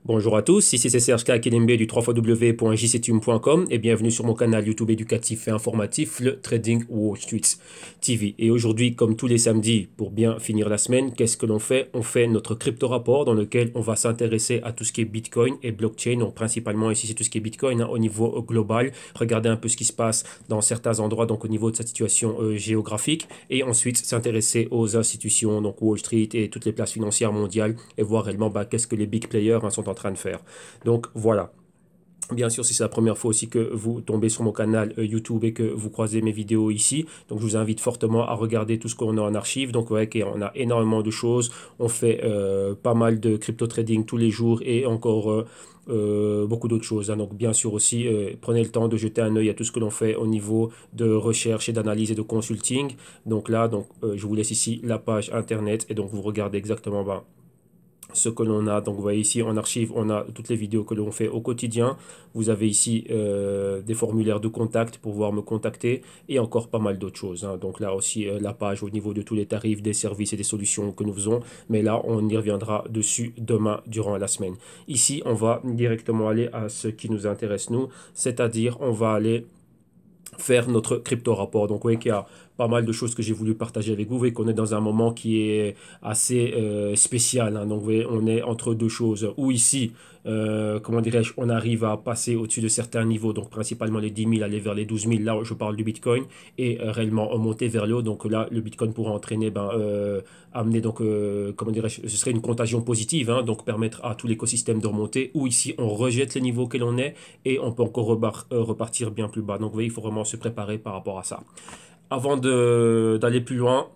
Bonjour à tous, ici c'est Serge Kakembe du www.jctube.com et bienvenue sur mon canal YouTube éducatif et informatif, le Trading Wall Street TV. Et aujourd'hui, comme tous les samedis, pour bien finir la semaine, qu'est-ce que l'on fait? On fait notre crypto rapport dans lequel on va s'intéresser à tout ce qui est Bitcoin et blockchain. Donc principalement ici c'est tout ce qui est Bitcoin au niveau global. Regarder un peu ce qui se passe dans certains endroits, donc au niveau de sa situation géographique. Et ensuite s'intéresser aux institutions, donc Wall Street et toutes les places financières mondiales et voir réellement qu'est-ce que les big players sont en train de faire. Donc voilà. Bien sûr, si c'est la première fois aussi que vous tombez sur mon canal YouTube et que vous croisez mes vidéos ici, donc je vous invite fortement à regarder tout ce qu'on a en archive. Donc ouais, on a énormément de choses. On fait pas mal de crypto trading tous les jours et encore beaucoup d'autres choses, hein. Donc bien sûr aussi, prenez le temps de jeter un œil à tout ce que l'on fait au niveau de recherche et d'analyse et de consulting. Donc là, je vous laisse ici la page internet et donc vous regardez exactement ce que l'on a. Donc vous voyez ici en archive, on a toutes les vidéos que l'on fait au quotidien. Vous avez ici des formulaires de contact pour pouvoir me contacter et encore pas mal d'autres choses, hein. Donc là aussi la page au niveau de tous les tarifs, des services et des solutions que nous faisons. Mais là, on y reviendra dessus demain durant la semaine. Ici, on va directement aller à ce qui nous intéresse nous, c'est-à-dire on va aller faire notre crypto rapport. Donc, oui, qu'il y a pas mal de choses que j'ai voulu partager avec vous. Vous voyez qu'on est dans un moment qui est assez spécial, hein. Donc, vous voyez, on est entre deux choses. Où ici, comment dirais-je, on arrive à passer au-dessus de certains niveaux, donc principalement les 10 000, aller vers les 12 000. Là, je parle du Bitcoin et réellement monter vers le haut. Donc là, le Bitcoin pourra entraîner, amener, comment dirais-je, ce serait une contagion positive, hein, donc permettre à tout l'écosystème de remonter. Ou ici, on rejette les niveaux que l'on est et on peut encore repartir bien plus bas. Donc, vous voyez, il faut vraiment se préparer par rapport à ça. Avant d'aller plus loin,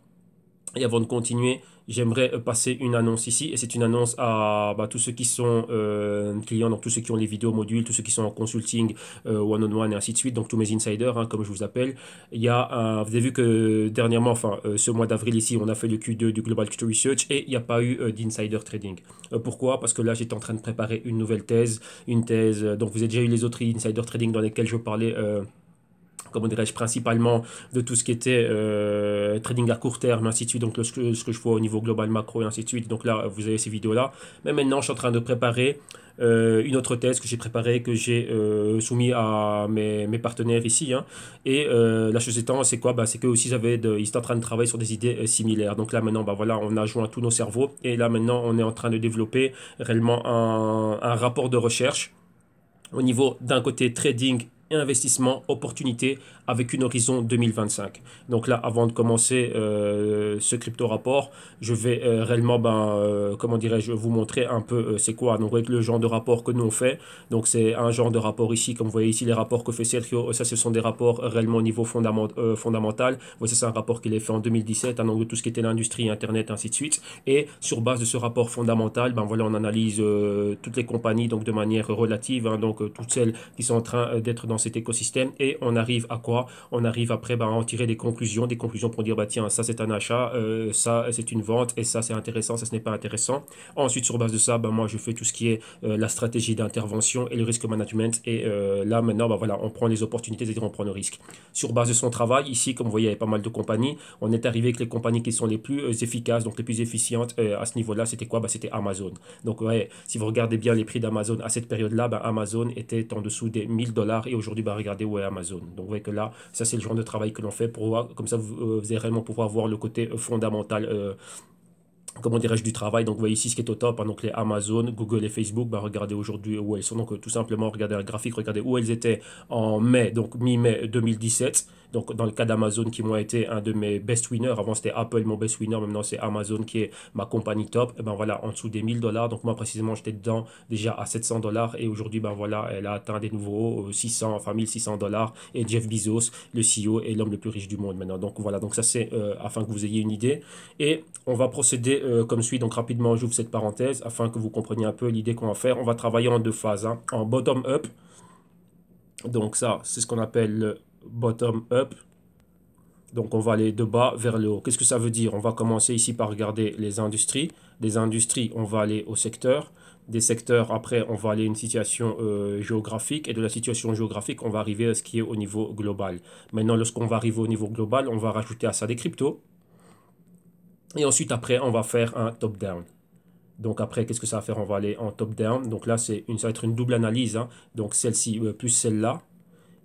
et avant de continuer, j'aimerais passer une annonce ici. Et c'est une annonce à tous ceux qui sont clients, donc tous ceux qui ont les vidéos modules, tous ceux qui sont en consulting, one-on-one et ainsi de suite, donc tous mes insiders, hein, comme je vous appelle. Vous avez vu que dernièrement, ce mois d'avril ici, on a fait le Q2 du Global Crypto Research et il n'y a pas eu d'insider trading. Pourquoi? Parce que là, j'étais en train de préparer une nouvelle thèse, donc vous avez déjà eu les autres insider trading dans lesquels je parlais. Comment dirais-je, principalement de tout ce qui était trading à court terme, ainsi de suite, donc ce que je vois au niveau global macro et ainsi de suite. Donc là, vous avez ces vidéos-là. Mais maintenant, je suis en train de préparer une autre thèse que j'ai préparée, que j'ai soumis à mes partenaires ici, hein. Et la chose étant, c'est quoi? C'est qu'eux aussi, ils étaient en train de travailler sur des idées similaires. Donc là, maintenant, voilà, on a joint tous nos cerveaux. Et là, maintenant, on est en train de développer réellement un rapport de recherche au niveau d'un côté trading et investissement, opportunité avec une horizon 2025. Donc là, avant de commencer ce crypto rapport, je vais réellement, comment dirais-je, vous montrer un peu c'est quoi. Donc avec le genre de rapport que nous on fait, donc c'est un genre de rapport ici, comme vous voyez ici les rapports que fait Sergio, ça ce sont des rapports réellement au niveau fondamental. Vous voyez, c'est un rapport qu'il a fait en 2017, hein, donc de tout ce qui était l'industrie, Internet, ainsi de suite. Et sur base de ce rapport fondamental, voilà, on analyse toutes les compagnies donc de manière relative, hein, donc toutes celles qui sont en train d'être dans cet écosystème et on arrive à quoi? On arrive après à en tirer des conclusions pour dire tiens, ça c'est un achat, ça c'est une vente et ça c'est intéressant, ça ce n'est pas intéressant. Ensuite, sur base de ça, moi je fais tout ce qui est la stratégie d'intervention et le risque management et là maintenant, voilà, on prend les opportunités, c'est-à-dire on prend le risque. Sur base de son travail, ici, comme vous voyez, il y avait pas mal de compagnies, on est arrivé avec les compagnies qui sont les plus efficaces, donc les plus efficientes à ce niveau-là, c'était quoi? C'était Amazon. Donc ouais, si vous regardez bien les prix d'Amazon à cette période-là, Amazon était en dessous des 1000 $ et aujourd'hui, regardez où est Amazon. Donc vous voyez que là, ça c'est le genre de travail que l'on fait pour voir, comme ça vous allez réellement pouvoir voir le côté fondamental, comment dirais-je, du travail. Donc vous voyez ici ce qui est au top, hein, donc les Amazon, Google et Facebook, regardez aujourd'hui où elles sont. Donc tout simplement, regardez un graphique, regardez où elles étaient en mai, donc mi-mai 2017. Donc dans le cas d'Amazon qui m'ont été un de mes best winners, avant c'était Apple mon best winner, maintenant c'est Amazon qui est ma compagnie top, et voilà, en dessous des 1000 $. Donc moi précisément j'étais dedans déjà à 700 $ et aujourd'hui voilà, elle a atteint des nouveaux 600, enfin 1600 $ et Jeff Bezos, le CEO, est l'homme le plus riche du monde maintenant. Donc voilà, donc ça c'est afin que vous ayez une idée. Et on va procéder comme suit. Donc rapidement, j'ouvre cette parenthèse afin que vous compreniez un peu l'idée qu'on va faire. On va travailler en deux phases, hein. En bottom-up. Donc ça, c'est ce qu'on appelle le bottom-up. Donc on va aller de bas vers le haut. Qu'est-ce que ça veut dire? On va commencer ici par regarder les industries. Des industries, on va aller au secteur. Des secteurs, après, on va aller à une situation géographique. Et de la situation géographique, on va arriver à ce qui est au niveau global. Maintenant, lorsqu'on va arriver au niveau global, on va rajouter à ça des cryptos. Et ensuite, après, on va faire un top-down. Donc après, qu'est-ce que ça va faire? On va aller en top-down. Donc là, ça va être une double analyse, hein. Donc celle-ci plus celle-là.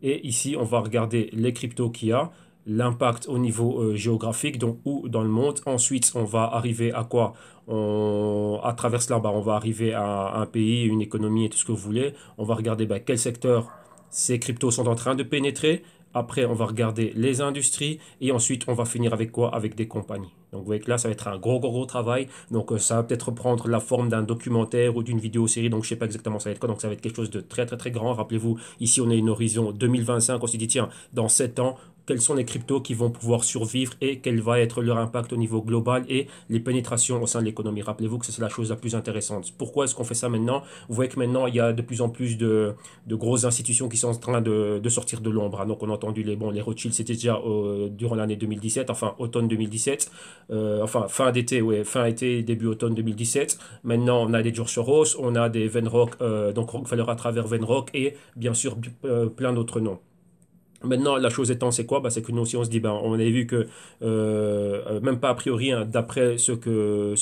Et ici, on va regarder les cryptos qu'il y a, l'impact au niveau géographique, donc où dans le monde. Ensuite, on va arriver à quoi? À travers cela, on va arriver à un pays, une économie et tout ce que vous voulez. On va regarder quel secteur ces cryptos sont en train de pénétrer. Après, on va regarder les industries et ensuite, on va finir avec quoi? Avec des compagnies. Donc, vous voyez que là, ça va être un gros travail. Donc, ça va peut-être prendre la forme d'un documentaire ou d'une vidéo-série. Donc, je ne sais pas exactement ça va être quoi. Donc, ça va être quelque chose de très grand. Rappelez-vous, ici, on a une horizon 2025. On s'est dit, tiens, dans 7 ans, quels sont les cryptos qui vont pouvoir survivre et quel va être leur impact au niveau global et les pénétrations au sein de l'économie. Rappelez-vous que c'est la chose la plus intéressante. Pourquoi est-ce qu'on fait ça maintenant? Vous voyez que maintenant, il y a de plus en plus de grosses institutions qui sont en train de sortir de l'ombre, hein. Donc, on a entendu les Rothschild, c'était déjà durant l'année 2017, enfin automne 2017, enfin fin d'été, ouais, fin été, début automne 2017. Maintenant, on a des George Soros, on a des Venrock, donc Rockefeller à travers Venrock et bien sûr plein d'autres noms. Maintenant, la chose étant, c'est quoi? C'est que nous aussi, on se dit, on avait vu que, même pas a priori, hein, d'après ce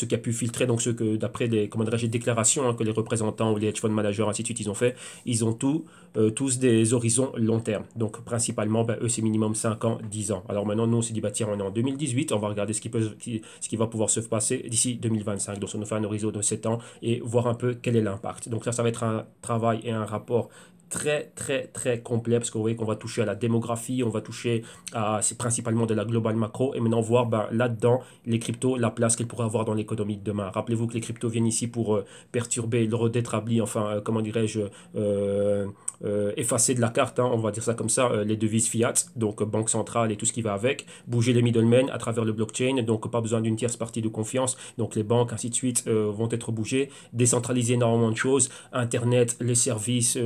qui a pu filtrer, donc d'après les, comment dirais-je, les déclarations, hein, que les représentants ou les hedge fund managers, ainsi de suite, ils ont fait, ils ont tous des horizons long terme. Donc, principalement, eux, c'est minimum 5 ans, 10 ans. Alors maintenant, nous, on s'est dit, tiens, on est en 2018, on va regarder ce qui va pouvoir se passer d'ici 2025. Donc, ça nous fait un horizon de 7 ans et voir un peu quel est l'impact. Donc, ça va être un travail et un rapport très complet parce que vous voyez qu'on va toucher à la démographie, on va toucher à, c'est principalement de la global macro et maintenant voir là-dedans les cryptos, la place qu'ils pourraient avoir dans l'économie de demain. Rappelez-vous que les cryptos viennent ici pour perturber le redétabli, enfin comment dirais-je, effacer de la carte, hein, on va dire ça comme ça, les devises fiat, donc banque centrale et tout ce qui va avec, bouger les middlemen à travers le blockchain, donc pas besoin d'une tierce partie de confiance, donc les banques ainsi de suite vont être bougées, décentraliser énormément de choses, Internet, les services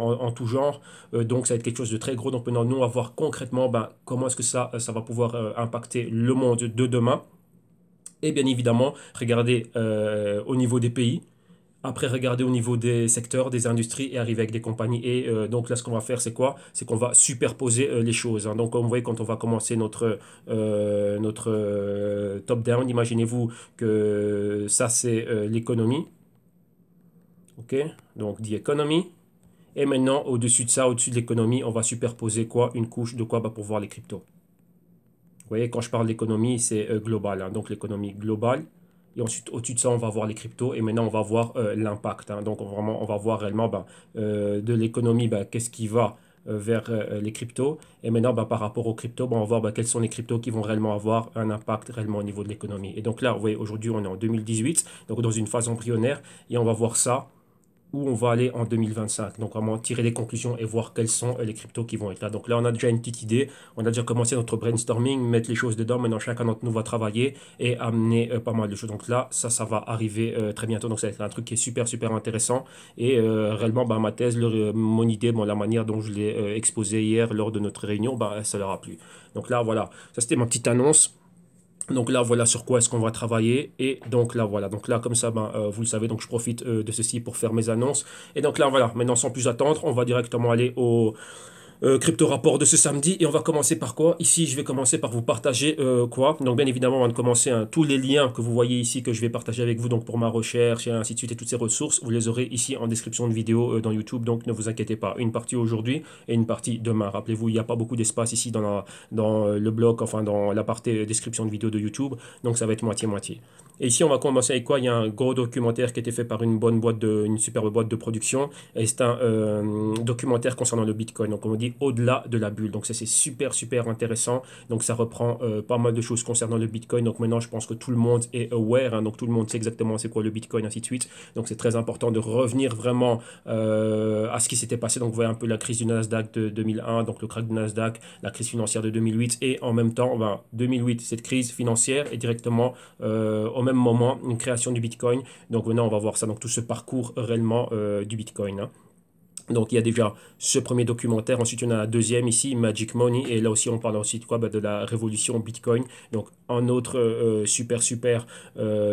en tout genre. Donc ça va être quelque chose de très gros. Donc maintenant, nous, on va voir concrètement comment est-ce que ça va pouvoir impacter le monde de demain. Et bien évidemment, regarder au niveau des pays. Après, regarder au niveau des secteurs, des industries et arriver avec des compagnies. Et donc là, ce qu'on va faire, c'est quoi? C'est qu'on va superposer les choses, hein. Donc, comme vous voyez, quand on va commencer notre top-down, imaginez-vous que ça, c'est l'économie. OK? Donc, the economy. Et maintenant, au-dessus de ça, au-dessus de l'économie, on va superposer quoi? Une couche de quoi? Pour voir les cryptos. Vous voyez, quand je parle d'économie, c'est global, hein. Donc l'économie globale. Et ensuite, au-dessus de ça, on va voir les cryptos. Et maintenant, on va voir l'impact, hein. Donc vraiment, on va voir réellement de l'économie, qu'est-ce qui va vers les cryptos. Et maintenant, par rapport aux cryptos, on va voir quels sont les cryptos qui vont réellement avoir un impact réellement au niveau de l'économie. Et donc là, vous voyez, aujourd'hui, on est en 2018, donc dans une phase embryonnaire. Et on va voir ça où on va aller en 2025. Donc vraiment tirer des conclusions et voir quels sont les cryptos qui vont être là. Donc là, on a déjà une petite idée. On a déjà commencé notre brainstorming, mettre les choses dedans. Maintenant, chacun d'entre nous va travailler et amener pas mal de choses. Donc là, ça va arriver très bientôt. Donc ça va être un truc qui est super intéressant. Et réellement, ma thèse, mon idée, la manière dont je l'ai exposée hier lors de notre réunion, ça leur a plu. Donc là, voilà. Ça, c'était ma petite annonce. Donc là, voilà sur quoi est-ce qu'on va travailler. Et donc là, voilà. Donc là, comme ça, vous le savez, donc je profite de ceci pour faire mes annonces. Et donc là, voilà. Maintenant, sans plus attendre, on va directement aller au crypto rapport de ce samedi. Et on va commencer par quoi? Ici, je vais commencer par vous partager quoi? Donc, bien évidemment, on va commencer, hein, tous les liens que vous voyez ici que je vais partager avec vous, donc pour ma recherche et ainsi de suite et toutes ces ressources, vous les aurez ici en description de vidéo dans YouTube. Donc, ne vous inquiétez pas. Une partie aujourd'hui et une partie demain. Rappelez-vous, il n'y a pas beaucoup d'espace ici dans le bloc, enfin dans la partie description de vidéo de YouTube. Donc, ça va être moitié-moitié. Et ici, on va commencer avec quoi? Il y a un gros documentaire qui a été fait par une superbe boîte de production. Et c'est un documentaire concernant le Bitcoin. Donc, on dit au-delà de la bulle. Donc, ça, c'est super intéressant. Donc, ça reprend pas mal de choses concernant le Bitcoin. Donc, maintenant, je pense que tout le monde est aware, hein. Donc, tout le monde sait exactement c'est quoi le Bitcoin, ainsi de suite. Donc, c'est très important de revenir vraiment à ce qui s'était passé. Donc, vous voyez un peu la crise du Nasdaq de 2001, donc le crack du Nasdaq, la crise financière de 2008. Et en même temps, 2008, cette crise financière est directement au même moment une création du Bitcoin. Donc, maintenant, on va voir ça. Donc, tout ce parcours réellement du Bitcoin, hein. Donc il y a déjà ce premier documentaire, ensuite il y en a un deuxième ici, Magic Money, et là aussi on parle ensuite quoi, de la révolution Bitcoin. Donc un autre super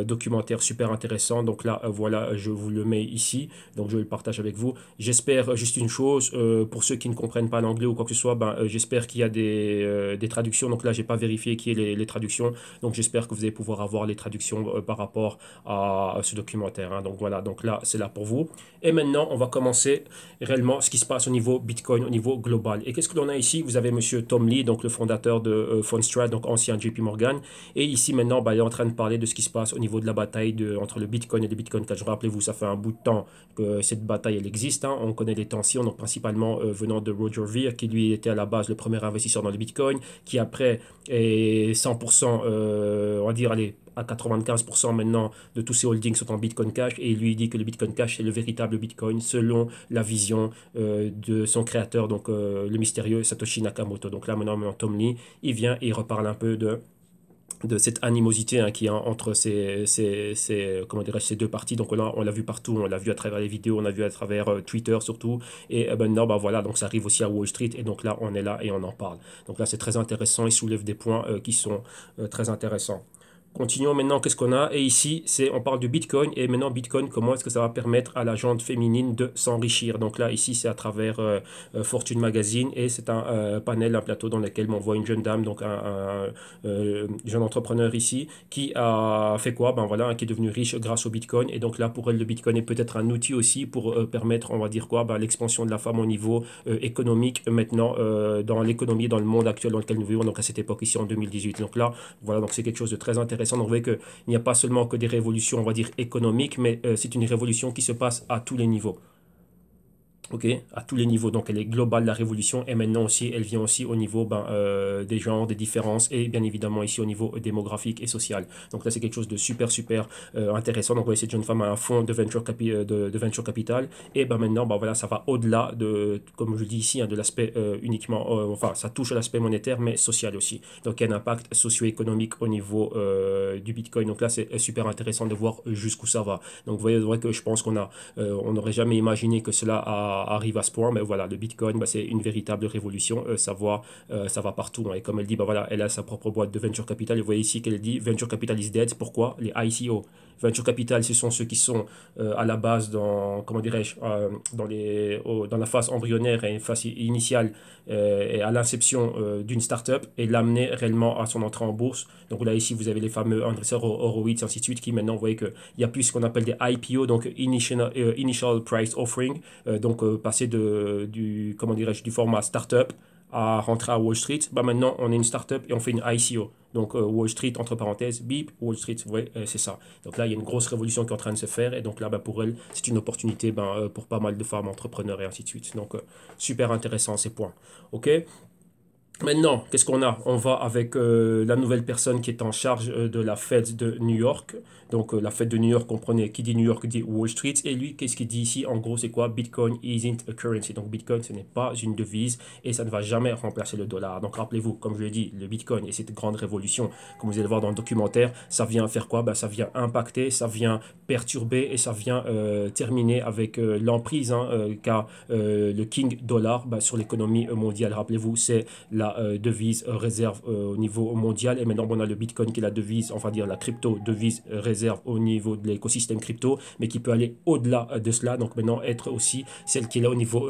documentaire super intéressant. Donc là voilà, je vous le mets ici, donc je le partage avec vous. J'espère juste une chose, pour ceux qui ne comprennent pas l'anglais ou quoi que ce soit, j'espère qu'il y a des traductions. Donc là j'ai pas vérifié qui est les traductions, donc j'espère que vous allez pouvoir avoir les traductions par rapport à ce documentaire, hein. Donc voilà, donc là c'est là pour vous. Et maintenant on va commencer réellement ce qui se passe au niveau Bitcoin, au niveau global. Et qu'est-ce que l'on a ici? Vous avez monsieur Tom Lee, donc le fondateur de Fundstrat, donc ancien JP Morgan. Et ici maintenant, il est en train de parler de ce qui se passe au niveau de la bataille entre le Bitcoin et le Bitcoin Cash. Rappelez-vous, ça fait un bout de temps que cette bataille elle existe, hein. On connaît les tensions, donc principalement venant de Roger Ver, qui lui était à la base le premier investisseur dans le Bitcoin, qui après est 100%, on va dire, allez, à 95% maintenant de tous ses holdings sont en Bitcoin Cash, et il lui dit que le Bitcoin Cash est le véritable Bitcoin selon la vision de son créateur, donc le mystérieux Satoshi Nakamoto. Donc là maintenant Tom Lee, il vient et il reparle un peu de cette animosité, hein, qui est entre comment ces deux parties. Donc on l'a vu partout, on l'a vu à travers les vidéos, on l'a vu à travers Twitter surtout, et maintenant voilà, donc ça arrive aussi à Wall Street, et donc là on est là et on en parle. Donc là c'est très intéressant, il soulève des points qui sont très intéressants. Continuons maintenant, qu'est-ce qu'on a? Et ici, on parle du Bitcoin. Et maintenant, Bitcoin, comment est-ce que ça va permettre à la gente féminine de s'enrichir? Donc là, ici, c'est à travers Fortune Magazine. Et c'est un panel, un plateau dans lequel on voit une jeune dame, donc un jeune entrepreneur ici, qui a fait quoi? Ben voilà, qui est devenu riche grâce au Bitcoin. Et donc là, pour elle, le Bitcoin est peut-être un outil aussi pour permettre, on va dire quoi? Ben, l'expansion de la femme au niveau économique maintenant, dans l'économie, dans le monde actuel dans lequel nous vivons. Donc à cette époque ici, en 2018. Donc là, voilà, donc c'est quelque chose de très intéressant. Donc, vous voyez qu'il n'y a pas seulement que des révolutions, on va dire, économiques, mais c'est une révolution qui se passe à tous les niveaux. Ok, à tous les niveaux. Donc, elle est globale, la révolution, et maintenant aussi, elle vient aussi au niveau des genres, des différences, et bien évidemment ici au niveau démographique et social. Donc là, c'est quelque chose de super intéressant. Donc, vous voyez, cette jeune femme a un fonds de de venture capital, et maintenant, voilà, ça va au-delà de, comme je le dis ici, hein, de l'aspect uniquement, enfin, ça touche à l'aspect monétaire, mais social aussi. Donc, il y a un impact socio-économique au niveau du Bitcoin. Donc là, c'est super intéressant de voir jusqu'où ça va. Donc, vous voyez, que je pense on n'aurait jamais imaginé que cela arrive à ce point, mais voilà, le Bitcoin, c'est une véritable révolution, ça va partout, hein. Et comme elle dit, voilà, elle a sa propre boîte de venture capital, et vous voyez ici qu'elle dit venture capital is dead. Pourquoi? Les ICO. Venture capital, ce sont ceux qui sont à la base dans, comment dirais-je, dans la phase embryonnaire et phase initiale, et à l'inception d'une startup, et l'amener réellement à son entrée en bourse. Donc là, ici, vous avez les fameux Andreessen Horowitz, ainsi de suite, qui maintenant, vous voyez qu'il y a plus ce qu'on appelle des IPO, donc Initial Price Offering, donc passer comment dirais-je, du format startup à rentrer à Wall Street. Maintenant, on est une startup et on fait une ICO. Donc, Wall Street, entre parenthèses, bip, Wall Street, vous voyez, c'est ça. Donc là, il y a une grosse révolution qui est en train de se faire. Et donc là, pour elle, c'est une opportunité pour pas mal de femmes entrepreneurs et ainsi de suite. Donc, super intéressant ces points. OK? Maintenant, qu'est-ce qu'on a? On va avec la nouvelle personne qui est en charge de la Fed de New York. Donc, la Fed de New York, comprenez, qui dit New York dit Wall Street. Et lui, qu'est-ce qu'il dit ici? En gros, c'est quoi? Bitcoin isn't a currency. Donc, Bitcoin, ce n'est pas une devise et ça ne va jamais remplacer le dollar. Donc, rappelez-vous, comme je l'ai dit, le Bitcoin et cette grande révolution, comme vous allez le voir dans le documentaire, ça vient faire quoi? Ça vient impacter, ça vient perturber et ça vient terminer avec l'emprise, hein, qu'a le King Dollar sur l'économie mondiale. Rappelez-vous, c'est la devise réserve au niveau mondial. Et maintenant, on a le Bitcoin qui est la devise, on va dire la crypto devise réserve au niveau de l'écosystème crypto, mais qui peut aller au-delà de cela. Donc maintenant, être aussi celle qui est là au niveau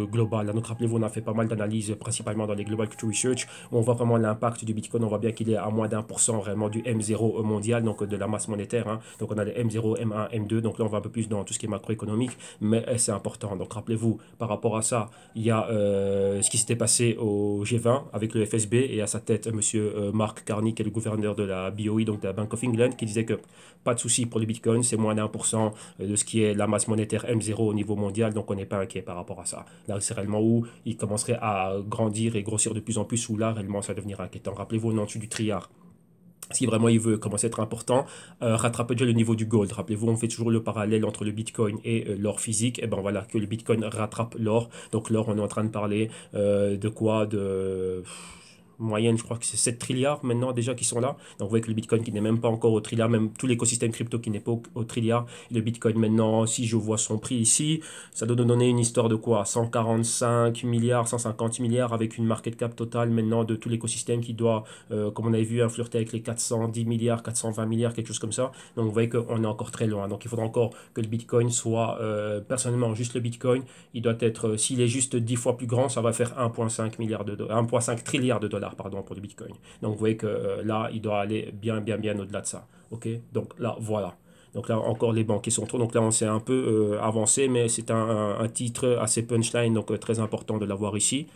global. Donc rappelez-vous, on a fait pas mal d'analyses, principalement dans les Global Crypto Research, où on voit vraiment l'impact du Bitcoin. On voit bien qu'il est à moins d'1% vraiment du M0 mondial, donc de la masse monétaire, hein. Donc on a les M0, M1, M2. Donc là, on va un peu plus dans tout ce qui est macroéconomique, mais c'est important. Donc rappelez-vous, par rapport à ça, il y a ce qui s'était passé au G20 avec le FSB, et à sa tête, monsieur Mark Carney, qui est le gouverneur de la BOE, donc de la Bank of England, qui disait que pas de souci pour le Bitcoin, c'est moins d'1% de ce qui est la masse monétaire M0 au niveau mondial, donc on n'est pas inquiet par rapport à ça. Là, c'est réellement où il commencerait à grandir et grossir de plus en plus, où là, réellement, ça va devenir inquiétant. Rappelez-vous, on est en dessus du triard. Si vraiment il veut commencer à être important, rattraper déjà le niveau du gold. Rappelez-vous, on fait toujours le parallèle entre le Bitcoin et l'or physique. Et ben voilà, que le Bitcoin rattrape l'or. Donc l'or, on est en train de parler de quoi? moyenne, je crois que c'est 7 trilliards maintenant déjà qui sont là. Donc vous voyez que le Bitcoin qui n'est même pas encore au trilliard, même tout l'écosystème crypto qui n'est pas au trilliard. Le Bitcoin maintenant, si je vois son prix ici, ça doit nous donner une histoire de quoi? 145 milliards, 150 milliards avec une market cap totale maintenant de tout l'écosystème qui doit, comme on avait vu, flirter avec les 410 milliards, 420 milliards, quelque chose comme ça. Donc vous voyez qu'on est encore très loin. Donc il faudra encore que le Bitcoin soit, personnellement, juste le Bitcoin, il doit être, s'il est juste 10 fois plus grand, ça va faire 1,5 milliard de dollars, 1,5 trilliard de dollars, pardon, pour le Bitcoin. Donc vous voyez que là, il doit aller bien, bien, bien au-delà de ça. Ok, donc là, voilà. Donc là, encore les banquiers sont trop. Donc là, on s'est un peu avancé, mais c'est un titre assez punchline, donc très important de l'avoir ici.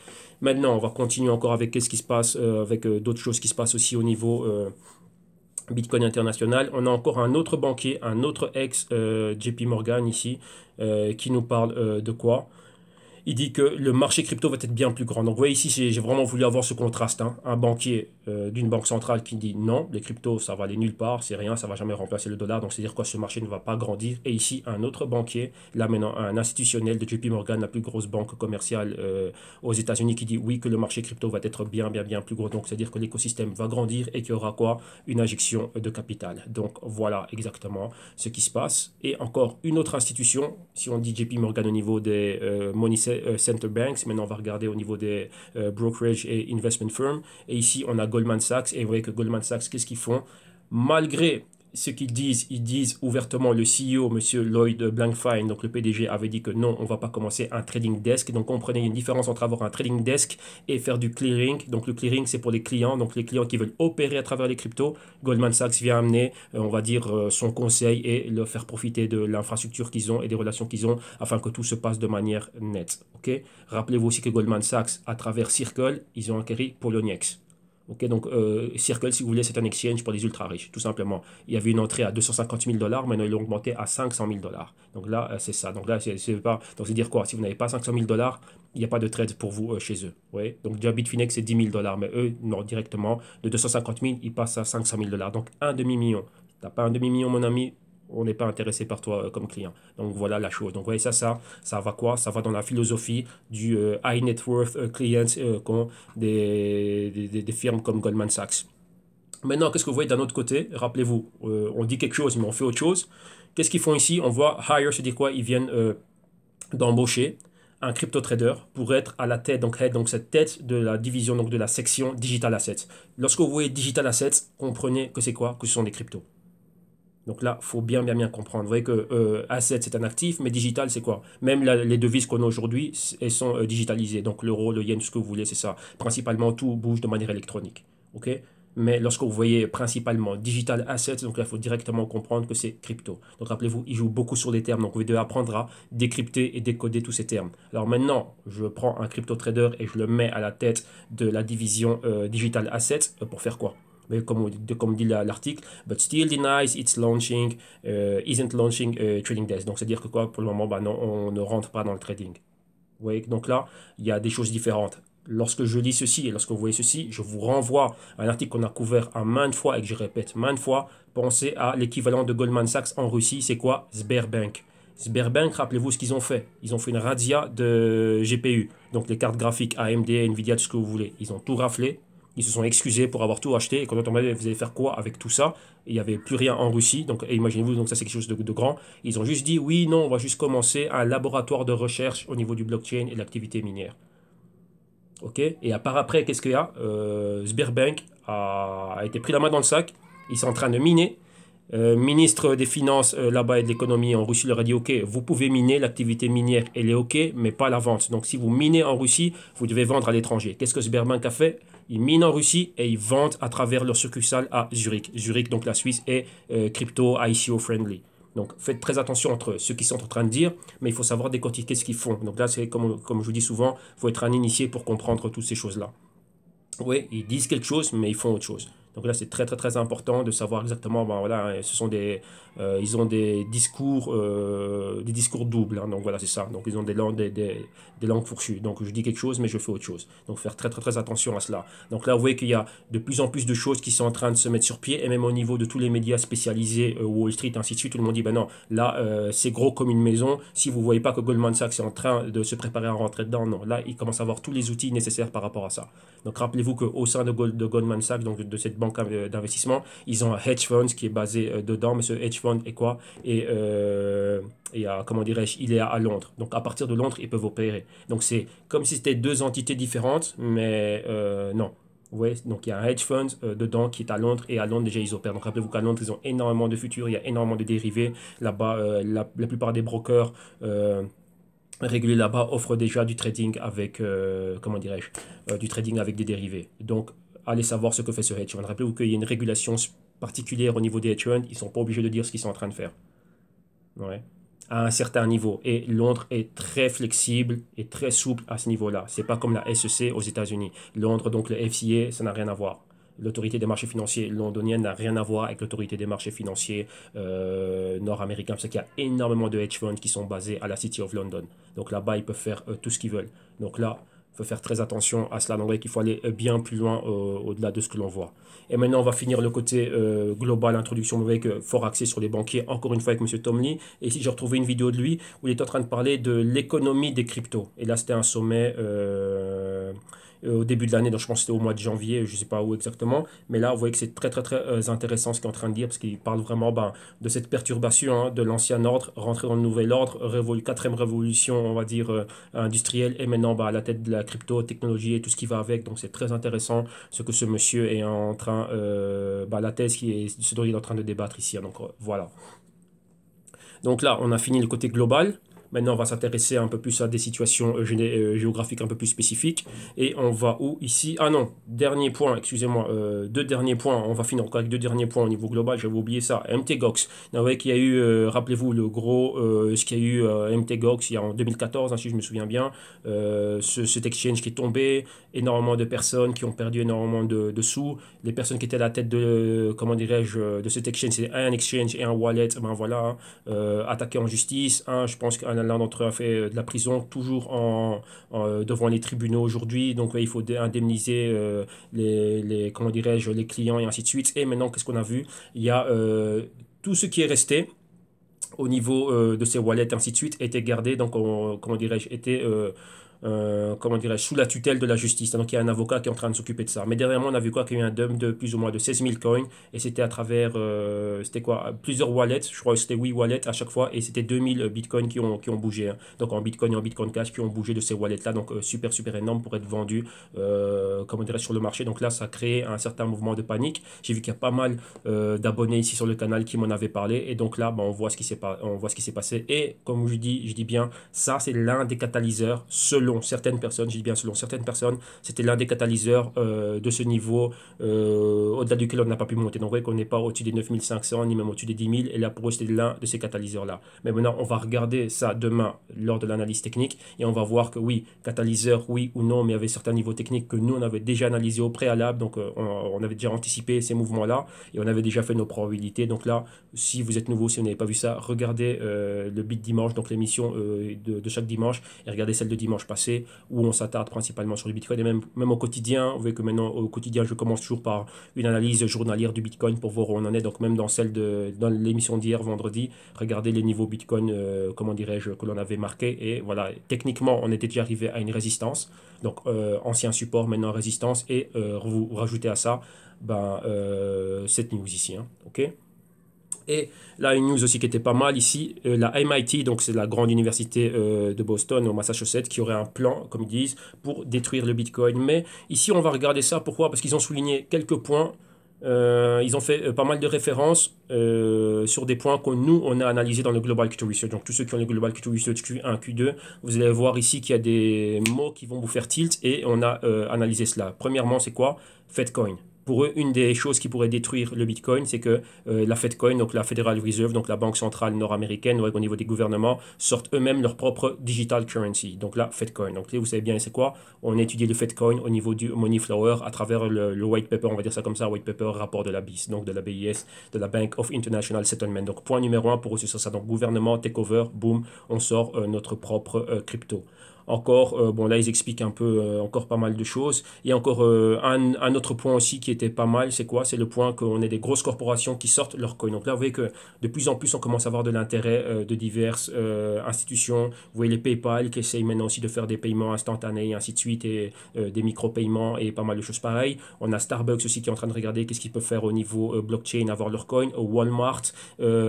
Maintenant, on va continuer encore avec qu'est-ce qui se passe, avec d'autres choses qui se passent aussi au niveau Bitcoin international. On a encore un autre banquier, un autre ex JP Morgan ici, qui nous parle de quoi? Il dit que le marché crypto va être bien plus grand. Donc, vous voyez ici, j'ai vraiment voulu avoir ce contraste. Hein. Un banquier d'une banque centrale qui dit non, les cryptos, ça va aller nulle part, c'est rien, ça va jamais remplacer le dollar. Donc, c'est-à-dire quoi, ce marché ne va pas grandir. Et ici, un autre banquier, là maintenant, un institutionnel de JP Morgan, la plus grosse banque commerciale aux États-Unis, qui dit oui, que le marché crypto va être bien, bien, bien plus gros. Donc, c'est-à-dire que l'écosystème va grandir et qu'il y aura quoi? Une injection de capital. Donc, voilà exactement ce qui se passe. Et encore une autre institution, si on dit JP Morgan au niveau des money center banks. Maintenant, on va regarder au niveau des brokerage et investment firms. Et ici, on a Goldman Sachs. Et vous voyez que Goldman Sachs, qu'est-ce qu'ils font? Malgré ce qu'ils disent, ils disent ouvertement, le CEO, monsieur Lloyd Blankfein, donc le PDG, avait dit que non, on ne va pas commencer un trading desk. Donc, comprenez une différence entre avoir un trading desk et faire du clearing. Donc, le clearing, c'est pour les clients, donc les clients qui veulent opérer à travers les cryptos. Goldman Sachs vient amener, on va dire, son conseil et leur faire profiter de l'infrastructure qu'ils ont et des relations qu'ils ont afin que tout se passe de manière nette. Okay? Rappelez-vous aussi que Goldman Sachs, à travers Circle, ils ont acquis Poloniex. Ok, donc Circle, si vous voulez, c'est un exchange pour les ultra riches, tout simplement. Il y avait une entrée à 250 000 dollars, maintenant ils l'ont augmenté à 500 000 dollars. Donc là, c'est ça. Donc là, c'est pas. Donc c'est dire quoi? Si vous n'avez pas 500 000 dollars, il n'y a pas de trade pour vous chez eux. Ouais? Donc déjà, Bitfinex, c'est 10 000 dollars, mais eux, non, directement, de 250 000, ils passent à 500 000 dollars. Donc un demi-million. Tu n'as pas un demi-million, mon ami? On n'est pas intéressé par toi comme client. Donc voilà la chose. Donc vous voyez, ça va quoi? Ça va dans la philosophie du high net worth clients qu'ont des firmes comme Goldman Sachs. Maintenant, qu'est-ce que vous voyez d'un autre côté? Rappelez-vous, on dit quelque chose, mais on fait autre chose. Qu'est-ce qu'ils font ici? On voit hire, c'est-à-dire quoi? Ils viennent d'embaucher un crypto trader pour être à la tête, donc head, donc cette tête de la division, donc de la section digital assets. Lorsque vous voyez digital assets, comprenez que c'est quoi? Que ce sont des cryptos. Donc là, il faut bien, bien, bien comprendre. Vous voyez que asset, c'est un actif, mais digital, c'est quoi? Même les devises qu'on a aujourd'hui, elles sont digitalisées. Donc l'euro, le yen, ce que vous voulez, c'est ça. Principalement, tout bouge de manière électronique. OK? Mais lorsque vous voyez principalement digital assets, donc là, il faut directement comprendre que c'est crypto. Donc rappelez-vous, il joue beaucoup sur les termes. Donc vous devez apprendre à décrypter et décoder tous ces termes. Alors maintenant, je prends un crypto trader et je le mets à la tête de la division digital assets pour faire quoi? Mais comme dit l'article, but still denies it's launching, isn't launching trading desk. Donc, c'est-à-dire que quoi, pour le moment, bah non, on ne rentre pas dans le trading. Vous voyez, donc là, il y a des choses différentes. Lorsque je lis ceci et lorsque vous voyez ceci, je vous renvoie à un article qu'on a couvert à maintes fois et que je répète maintes fois. Pensez à l'équivalent de Goldman Sachs en Russie, c'est quoi? Sberbank. Sberbank, rappelez-vous ce qu'ils ont fait. Ils ont fait une razzia de GPU, donc les cartes graphiques AMD, Nvidia, tout ce que vous voulez. Ils ont tout raflé. Ils se sont excusés pour avoir tout acheté. Et quand on m'a dit, vous allez faire quoi avec tout ça? Il n'y avait plus rien en Russie. Donc, imaginez-vous, donc ça, c'est quelque chose de grand. Ils ont juste dit, oui, non, on va juste commencer un laboratoire de recherche au niveau du blockchain et de l'activité minière. OK? Et à part après, qu'est-ce qu'il y a? Sberbank a été pris la main dans le sac. Ils sont en train de miner. Ministre des Finances là-bas et de l'économie en Russie leur a dit ok, vous pouvez miner, l'activité minière elle est ok, mais pas la vente. Donc si vous minez en Russie, vous devez vendre à l'étranger. Qu'est-ce que Sberbank a fait? Ils minent en Russie et ils vendent à travers leur succursale à Zurich. Zurich, donc la Suisse, est crypto ICO friendly. Donc faites très attention entre ceux qui sont en train de dire, mais il faut savoir décortiquer ce qu'ils font. Donc là, c'est comme je vous dis souvent, il faut être un initié pour comprendre toutes ces choses-là. Oui, ils disent quelque chose, mais ils font autre chose. Donc là, c'est très, très, très important de savoir exactement, ben voilà, hein, ce sont ils ont des discours doubles, hein, donc voilà, c'est ça. Donc ils ont des langues fourchues. Donc je dis quelque chose, mais je fais autre chose. Donc faire très, très, très attention à cela. Donc là, vous voyez qu'il y a de plus en plus de choses qui sont en train de se mettre sur pied, et même au niveau de tous les médias spécialisés, Wall Street, ainsi de suite, tout le monde dit, ben non, là, c'est gros comme une maison. Si vous ne voyez pas que Goldman Sachs est en train de se préparer à rentrer dedans, non, là, il commence à avoir tous les outils nécessaires par rapport à ça. Donc rappelez-vous qu'au sein de Goldman Sachs, donc de cette banque d'investissement, ils ont un hedge fund qui est basé dedans, mais ce hedge fund est quoi? Comment dirais-je, il est à Londres. Donc à partir de Londres, ils peuvent opérer. Donc c'est comme si c'était deux entités différentes, mais non. Ouais, donc il y a un hedge fund dedans qui est à Londres, et à Londres déjà ils opèrent. Donc rappelez-vous qu'à Londres ils ont énormément de futurs, il y a énormément de dérivés. Là-bas, la plupart des brokers régulés là-bas offrent déjà du trading avec, comment dirais-je, du trading avec des dérivés. Donc allez savoir ce que fait ce hedge fund. Rappelez-vous qu'il y a une régulation particulière au niveau des hedge funds, ils ne sont pas obligés de dire ce qu'ils sont en train de faire. Ouais. À un certain niveau. Et Londres est très flexible et très souple à ce niveau-là. C'est pas comme la SEC aux États-Unis. Londres, donc le FCA, ça n'a rien à voir. L'autorité des marchés financiers londonienne n'a rien à voir avec l'autorité des marchés financiers nord-américains, parce qu'il y a énormément de hedge funds qui sont basés à la City of London. Donc là-bas, ils peuvent faire tout ce qu'ils veulent. Donc là, il faut faire très attention à cela. Donc il faut aller bien plus loin au-delà de ce que l'on voit. Et maintenant, on va finir le côté global, introduction, avec fort axé sur les banquiers, encore une fois avec M. Tom Lee. Et ici, j'ai retrouvé une vidéo de lui où il est en train de parler de l'économie des cryptos. Et là, c'était un sommet au début de l'année, donc je pense que c'était au mois de janvier, je ne sais pas où exactement. Mais là, vous voyez que c'est très, très, très intéressant ce qu'il est en train de dire, parce qu'il parle vraiment de cette perturbation, hein, de l'ancien ordre, rentrer dans le nouvel ordre, quatrième révolution, on va dire, industrielle, et maintenant à la tête de la crypto, technologie et tout ce qui va avec. Donc c'est très intéressant ce que ce monsieur est en train, la thèse qui est ce dont il est en train de débattre ici. Donc voilà. Donc là, on a fini le côté global. Maintenant, on va s'intéresser un peu plus à des situations géographiques un peu plus spécifiques. Et on va où ici? Ah non, dernier point, excusez-moi, deux derniers points. On va finir encore avec deux derniers points au niveau global. J'avais oublié ça. MTGOX. Vous voyez qu'il y a eu, rappelez-vous, le gros, ce qu'il y a eu MTGOX il y a en 2014, hein, si je me souviens bien. Cet exchange qui est tombé, énormément de personnes qui ont perdu énormément de sous. Les personnes qui étaient à la tête de, comment dirais-je, de cet exchange, c'est un exchange et un wallet, ben voilà, attaqué en justice. Je pense qu'un l'un d'entre eux a fait de la prison, toujours devant les tribunaux aujourd'hui. Donc il faut indemniser comment dirais-je, les clients et ainsi de suite. Et maintenant, qu'est-ce qu'on a vu? Il y a tout ce qui est resté au niveau de ces wallets, ainsi de suite, était gardé, donc comment dirais-je, était comment dirais-je, sous la tutelle de la justice. Donc il y a un avocat qui est en train de s'occuper de ça. Mais derrière moi, on a vu quoi? Qu'il y a eu un dump de plus ou moins de 16 000 coins. Et c'était à travers, c'était quoi? Plusieurs wallets. Je crois que c'était 8 wallets à chaque fois. Et c'était 2000 bitcoins qui ont bougé, hein. Donc en bitcoin et en bitcoin cash qui ont bougé de ces wallets-là. Donc super, super énorme pour être vendu, comment dirais-je, sur le marché. Donc là, ça a créé un certain mouvement de panique. J'ai vu qu'il y a pas mal d'abonnés ici sur le canal qui m'en avaient parlé. Et donc là, on voit ce qui s'est passé. Et comme je dis bien, ça, c'est l'un des catalyseurs selon certaines personnes, je dis bien selon certaines personnes, c'était l'un des catalyseurs de ce niveau au-delà duquel on n'a pas pu monter. Donc, vous voyez qu'on n'est pas au-dessus des 9500 ni même au-dessus des 10 000. Et là, pour eux, c'était l'un de ces catalyseurs-là. Mais maintenant, on va regarder ça demain lors de l'analyse technique et on va voir que oui, catalyseur, oui ou non, mais il y avait certains niveaux techniques que nous, on avait déjà analysés au préalable. Donc, on avait déjà anticipé ces mouvements-là et on avait déjà fait nos probabilités. Donc là, si vous êtes nouveau, si vous n'avez pas vu ça, regardez le Bit Dimanche, donc l'émission de chaque dimanche, et regardez celle de dimanche passé où on s'attarde principalement sur le Bitcoin. Et même au quotidien, vous voyez que maintenant au quotidien, je commence toujours par une analyse journalière du Bitcoin pour voir où on en est. Donc même dans dans l'émission d'hier, vendredi, regardez les niveaux Bitcoin, comment dirais-je, que l'on avait marqué. Et voilà, techniquement, on était déjà arrivé à une résistance. Donc ancien support, maintenant résistance. Et vous rajoutez à ça cette news ici. Hein, ok. Et là, une news aussi qui était pas mal ici, la MIT, donc c'est la grande université de Boston au Massachusetts, qui aurait un plan, comme ils disent, pour détruire le Bitcoin. Mais ici, on va regarder ça. Pourquoi? Parce qu'ils ont souligné quelques points. Ils ont fait pas mal de références sur des points que nous, on a analysés dans le Global Q2 Research. Donc tous ceux qui ont le Global Q2 Research Q1, Q2, vous allez voir ici qu'il y a des mots qui vont vous faire tilt et on a analysé cela. Premièrement, c'est quoi? Fedcoin. Pour eux, une des choses qui pourrait détruire le Bitcoin, c'est que la Fedcoin, donc la Federal Reserve, donc la banque centrale nord-américaine, au niveau des gouvernements, sortent eux-mêmes leur propre digital currency, donc la Fedcoin. Donc vous savez bien c'est quoi? On a étudié le Fedcoin au niveau du Moneyflower à travers le white paper, on va dire ça comme ça, white paper, rapport de la BIS, donc de la BIS, de la Bank of International Settlement. Donc point numéro un pour eux, c'est ça. Donc gouvernement, takeover, boom, on sort notre propre crypto. Encore, bon là ils expliquent un peu encore pas mal de choses. Et encore un autre point aussi qui était pas mal, c'est quoi? C'est le point qu'on ait des grosses corporations qui sortent leurs coins. Donc là vous voyez que de plus en plus on commence à avoir de l'intérêt de diverses institutions. Vous voyez les PayPal qui essayent maintenant aussi de faire des paiements instantanés et ainsi de suite, et des micro-paiements et pas mal de choses pareilles. On a Starbucks aussi qui est en train de regarder qu'est-ce qu'ils peuvent faire au niveau blockchain, avoir leur coin, Walmart,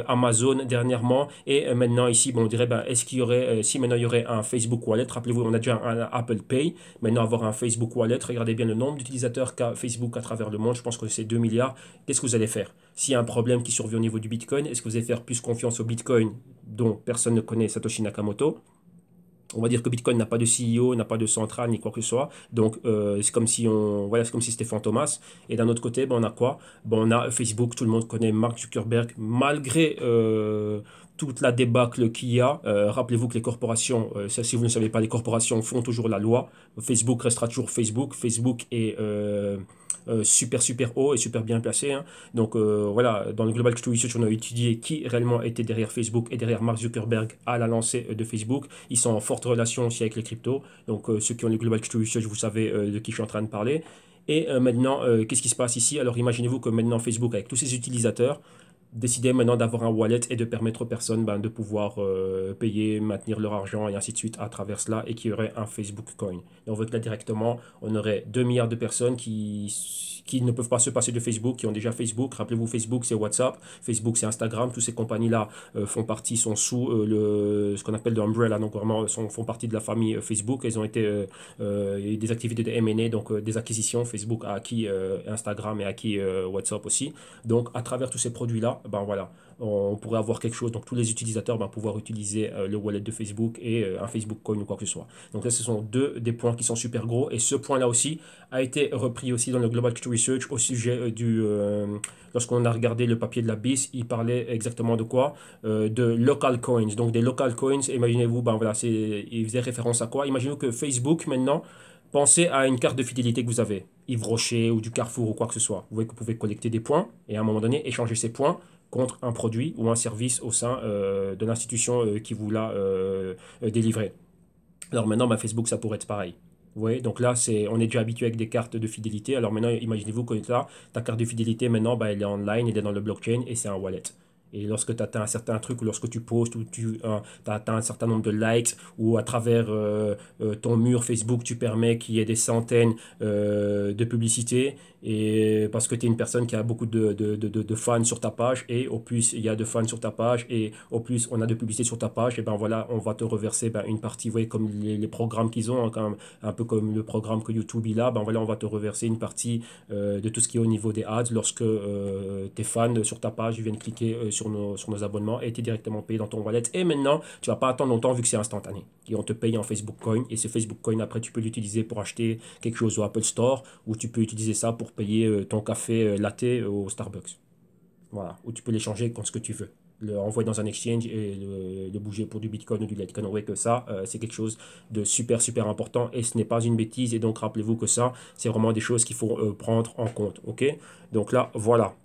Amazon dernièrement, et maintenant ici bon, on dirait ben, est-ce qu'il y aurait, si maintenant il y aurait un Facebook Wallet, rappelez-vous on a déjà un Apple Pay, maintenant avoir un Facebook Wallet, regardez bien le nombre d'utilisateurs qu'a Facebook à travers le monde, je pense que c'est 2 milliards, qu'est-ce que vous allez faire? S'il y a un problème qui survient au niveau du Bitcoin, est-ce que vous allez faire plus confiance au Bitcoin dont personne ne connaît Satoshi Nakamoto? On va dire que Bitcoin n'a pas de CEO, n'a pas de centrale, ni quoi que ce soit. Donc, c'est comme si voilà, c'est comme si c'était Fantomas. Et d'un autre côté, ben, on a quoi? Ben, on a Facebook, tout le monde connaît Mark Zuckerberg, malgré toute la débâcle qu'il y a. Rappelez-vous que les corporations, ça, si vous ne savez pas, les corporations font toujours la loi. Facebook restera toujours Facebook. Facebook est super haut et super bien placé, hein. Donc voilà, dans le Global Crypto Research, on a étudié qui réellement était derrière Facebook et derrière Mark Zuckerberg à la lancée de Facebook. Ils sont en forte relation aussi avec les cryptos. Donc ceux qui ont le Global Crypto Research, vous savez de qui je suis en train de parler. Et maintenant, qu'est-ce qui se passe ici? Alors imaginez-vous que maintenant Facebook, avec tous ses utilisateurs, décider maintenant d'avoir un wallet et de permettre aux personnes ben, de pouvoir payer, maintenir leur argent et ainsi de suite à travers cela, et qu'il y aurait un Facebook Coin. Et on voit que là directement, on aurait 2 milliards de personnes qui ne peuvent pas se passer de Facebook, qui ont déjà Facebook. Rappelez-vous, Facebook c'est WhatsApp, Facebook c'est Instagram, toutes ces compagnies-là font partie, sont sous ce qu'on appelle de umbrella, donc vraiment font partie de la famille Facebook. Elles ont été des activités de M&A, donc des acquisitions. Facebook a acquis Instagram et a acquis WhatsApp aussi. Donc à travers tous ces produits-là, ben voilà, on pourrait avoir quelque chose, donc tous les utilisateurs ben, pouvoir utiliser le wallet de Facebook et un Facebook Coin ou quoi que ce soit. Donc là ce sont deux des points qui sont super gros, et ce point-là aussi a été repris aussi dans le Global Crypto Research au sujet lorsqu'on a regardé le papier de la BIS, il parlait exactement de quoi? De local coins, donc des local coins. Imaginez-vous, ben voilà, il faisait référence à quoi? Imaginez que Facebook maintenant, pensez à une carte de fidélité que vous avez, Yves Rocher ou du Carrefour ou quoi que ce soit. Vous voyez que vous pouvez collecter des points et à un moment donné échanger ces points contre un produit ou un service au sein de l'institution qui vous l'a délivré. Alors maintenant, bah, Facebook, ça pourrait être pareil. Vous voyez, donc là, on est déjà habitué avec des cartes de fidélité. Alors maintenant, imaginez-vous que là, ta carte de fidélité, maintenant, bah, elle est online, elle est dans le blockchain et c'est un wallet. Et lorsque tu atteins un certain truc, ou lorsque tu postes, ou tu as atteint un certain nombre de likes, ou à travers ton mur Facebook, tu permets qu'il y ait des centaines de publicités, et parce que tu es une personne qui a beaucoup de fans sur ta page, et au plus il y a de fans sur ta page, et au plus on a de publicité sur ta page, et ben voilà, on va te reverser ben, une partie, vous voyez, comme les programmes qu'ils ont, hein, quand même, un peu comme le programme que YouTube il a, ben voilà, on va te reverser une partie de tout ce qui est au niveau des ads, lorsque tes fans sur ta page viennent cliquer sur nos abonnements, et tu es directement payé dans ton wallet. Et maintenant, tu vas pas attendre longtemps vu que c'est instantané. Et on te paye en Facebook Coin, et ce Facebook Coin, après, tu peux l'utiliser pour acheter quelque chose au Apple Store, ou tu peux utiliser ça pour payer ton café latte au Starbucks. Voilà, ou tu peux l'échanger contre ce que tu veux. Le envoyer dans un exchange et le bouger pour du Bitcoin ou du Litecoin. On voit que ça, c'est quelque chose de super important, et ce n'est pas une bêtise. Et donc, rappelez-vous que ça, c'est vraiment des choses qu'il faut prendre en compte. Ok? Donc là, voilà.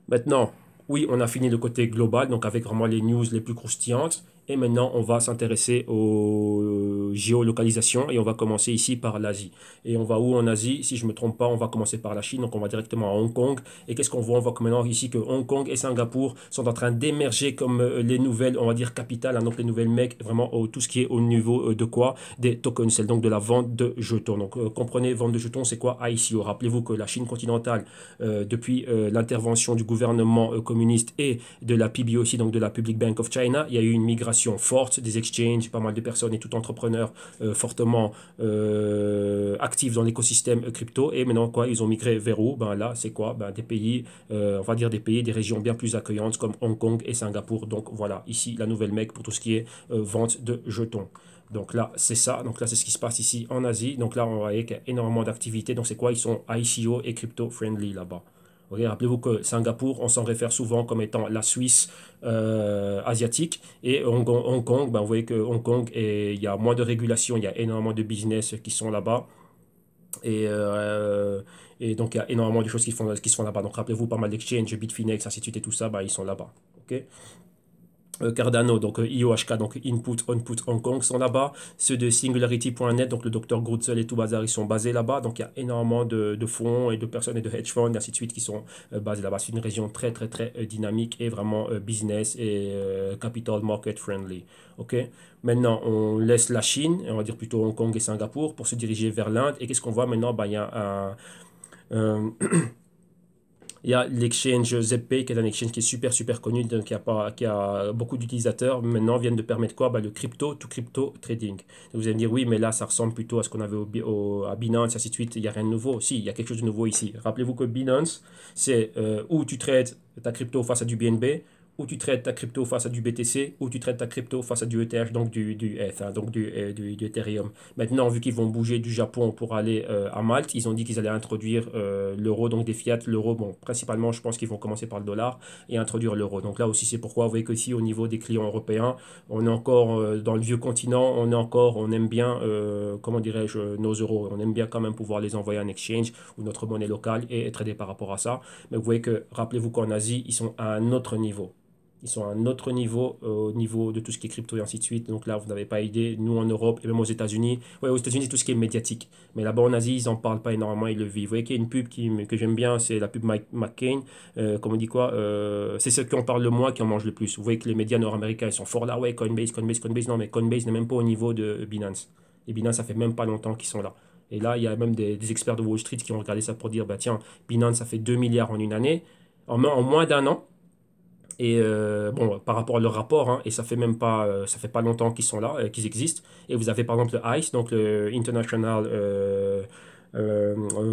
Maintenant, oui, on a fini le côté global, donc avec vraiment les news les plus croustillantes. Et maintenant, on va s'intéresser aux géolocalisations, et on va commencer ici par l'Asie. Et on va où en Asie? Si je ne me trompe pas, on va commencer par la Chine, donc on va directement à Hong Kong. Et qu'est-ce qu'on voit? On voit que maintenant ici que Hong Kong et Singapour sont en train d'émerger comme les nouvelles, on va dire, capitales, hein, donc les nouvelles mecs, vraiment tout ce qui est au niveau de quoi? Des tokens, c'est donc de la vente de jetons. Donc comprenez, vente de jetons, c'est quoi? ICO. Rappelez-vous que la Chine continentale, depuis l'intervention du gouvernement communiste et de la PBOC, donc de la Public Bank of China, il y a eu une migration prolifération forte des exchanges, pas mal de personnes et tout entrepreneurs fortement actifs dans l'écosystème crypto. Et maintenant, quoi, ils ont migré vers où? Ben là, c'est quoi? Ben, des pays, on va dire des pays, des régions bien plus accueillantes comme Hong Kong et Singapour. Donc voilà, ici, la nouvelle Mecque pour tout ce qui est vente de jetons. Donc là, c'est ça. Donc là, c'est ce qui se passe ici en Asie. Donc là, on voit qu'il y a énormément d'activités. Donc c'est quoi? Ils sont ICO et crypto-friendly là-bas. Ok, rappelez-vous que Singapour, on s'en réfère souvent comme étant la Suisse asiatique. Et Hong Kong, ben, vous voyez que Hong Kong, il y a moins de régulation, il y a énormément de business qui sont là-bas. Et, euh, et donc, il y a énormément de choses qui se font là-bas. Donc, rappelez-vous, pas mal d'exchanges, Bitfinex, ainsi de suite et tout ça, ben, ils sont là-bas. Ok. Cardano, donc IOHK, donc Input, Output Hong Kong sont là-bas. Ceux de Singularity.net, donc le docteur Grutzel et tout bazar, ils sont basés là-bas. Donc il y a énormément de fonds et de personnes et de hedge funds, et ainsi de suite, qui sont basés là-bas. C'est une région très, très, très dynamique et vraiment business et capital market friendly. Ok. Maintenant, on laisse la Chine, on va dire plutôt Hong Kong et Singapour, pour se diriger vers l'Inde. Et qu'est-ce qu'on voit maintenant? Ben, il y a un il y a l'exchange ZPay, qui est un exchange qui est super, super connu, donc qui a beaucoup d'utilisateurs. Maintenant, viennent de permettre quoi? Bah, le crypto to crypto trading. Donc, vous allez me dire, oui, mais là, ça ressemble plutôt à ce qu'on avait à Binance, ainsi de suite. Il n'y a rien de nouveau. Si, il y a quelque chose de nouveau ici. Rappelez-vous que Binance, c'est où tu trades ta crypto face à du BNB, où tu traites ta crypto face à du BTC, ou tu traites ta crypto face à du ETH, donc du ETH, hein, donc du Ethereum. Maintenant, vu qu'ils vont bouger du Japon pour aller à Malte, ils ont dit qu'ils allaient introduire l'euro, donc des fiat, l'euro, bon, principalement, je pense qu'ils vont commencer par le dollar et introduire l'euro. Donc là aussi, c'est pourquoi vous voyez qu'ici, au niveau des clients européens, on est encore dans le vieux continent, on aime bien, comment dirais-je, nos euros. On aime bien quand même pouvoir les envoyer en exchange ou notre monnaie locale et être aidé par rapport à ça. Mais vous voyez que, rappelez-vous qu'en Asie, ils sont à un autre niveau. Ils sont à un autre niveau, au niveau de tout ce qui est crypto et ainsi de suite. Donc là, vous n'avez pas idée. Nous, en Europe et même aux États-Unis, ouais, aux États-Unis, tout ce qui est médiatique. Mais là-bas, en Asie, ils n'en parlent pas énormément, ils le vivent. Vous voyez qu'il y a une pub que j'aime bien, c'est la pub Mike McCain. Comme on dit quoi c'est ceux qui en parlent le moins qui en mangent le plus. Vous voyez que les médias nord-américains, ils sont forts là. Ouais, Coinbase, Coinbase, Coinbase. Non, mais Coinbase n'est même pas au niveau de Binance. Et Binance, ça fait même pas longtemps qu'ils sont là. Et là, il y a même des experts de Wall Street qui ont regardé ça pour dire, bah tiens, Binance, ça fait 2 milliards en une année. En moins d'un an. Et bon, par rapport à leur rapport, hein, et ça fait pas longtemps qu'ils sont là, qu'ils existent. Et vous avez par exemple le ICE, donc le International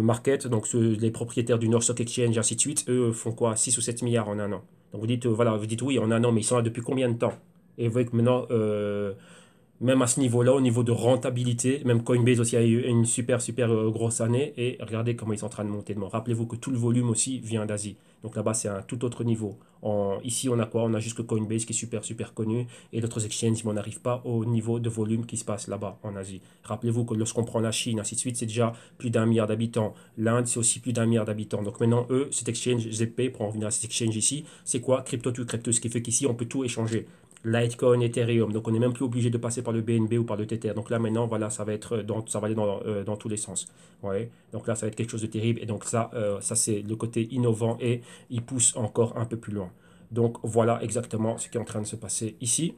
Market, donc les propriétaires du North Stock Exchange, ainsi de suite, eux font quoi? 6 ou 7 milliards en un an. Donc vous dites, voilà, vous dites oui, en un an, mais ils sont là depuis combien de temps? Et vous voyez que maintenant, même à ce niveau-là, au niveau de rentabilité, même Coinbase aussi a eu une super, super grosse année. Et regardez comment ils sont en train de monter. Rappelez-vous que tout le volume aussi vient d'Asie. Donc là-bas, c'est un tout autre niveau. Ici, on a quoi? On a juste que Coinbase qui est super, super connu. Et d'autres exchanges, mais on n'arrive pas au niveau de volume qui se passe là-bas en Asie. Rappelez-vous que lorsqu'on prend la Chine, ainsi de suite, c'est déjà plus d'un milliard d'habitants. L'Inde, c'est aussi plus d'un milliard d'habitants. Donc maintenant, eux, cet exchange ZP, pour en revenir à cet exchange ici, c'est quoi? Crypto to crypto. Ce qui fait qu'ici, on peut tout échanger. Litecoin, Ethereum. Donc on n'est même plus obligé de passer par le BNB ou par le Tether. Donc là maintenant, voilà, ça va être ça va aller dans tous les sens. Ouais. Donc là, ça va être quelque chose de terrible. Et donc ça c'est le côté innovant et il pousse encore un peu plus loin. Donc voilà exactement ce qui est en train de se passer ici.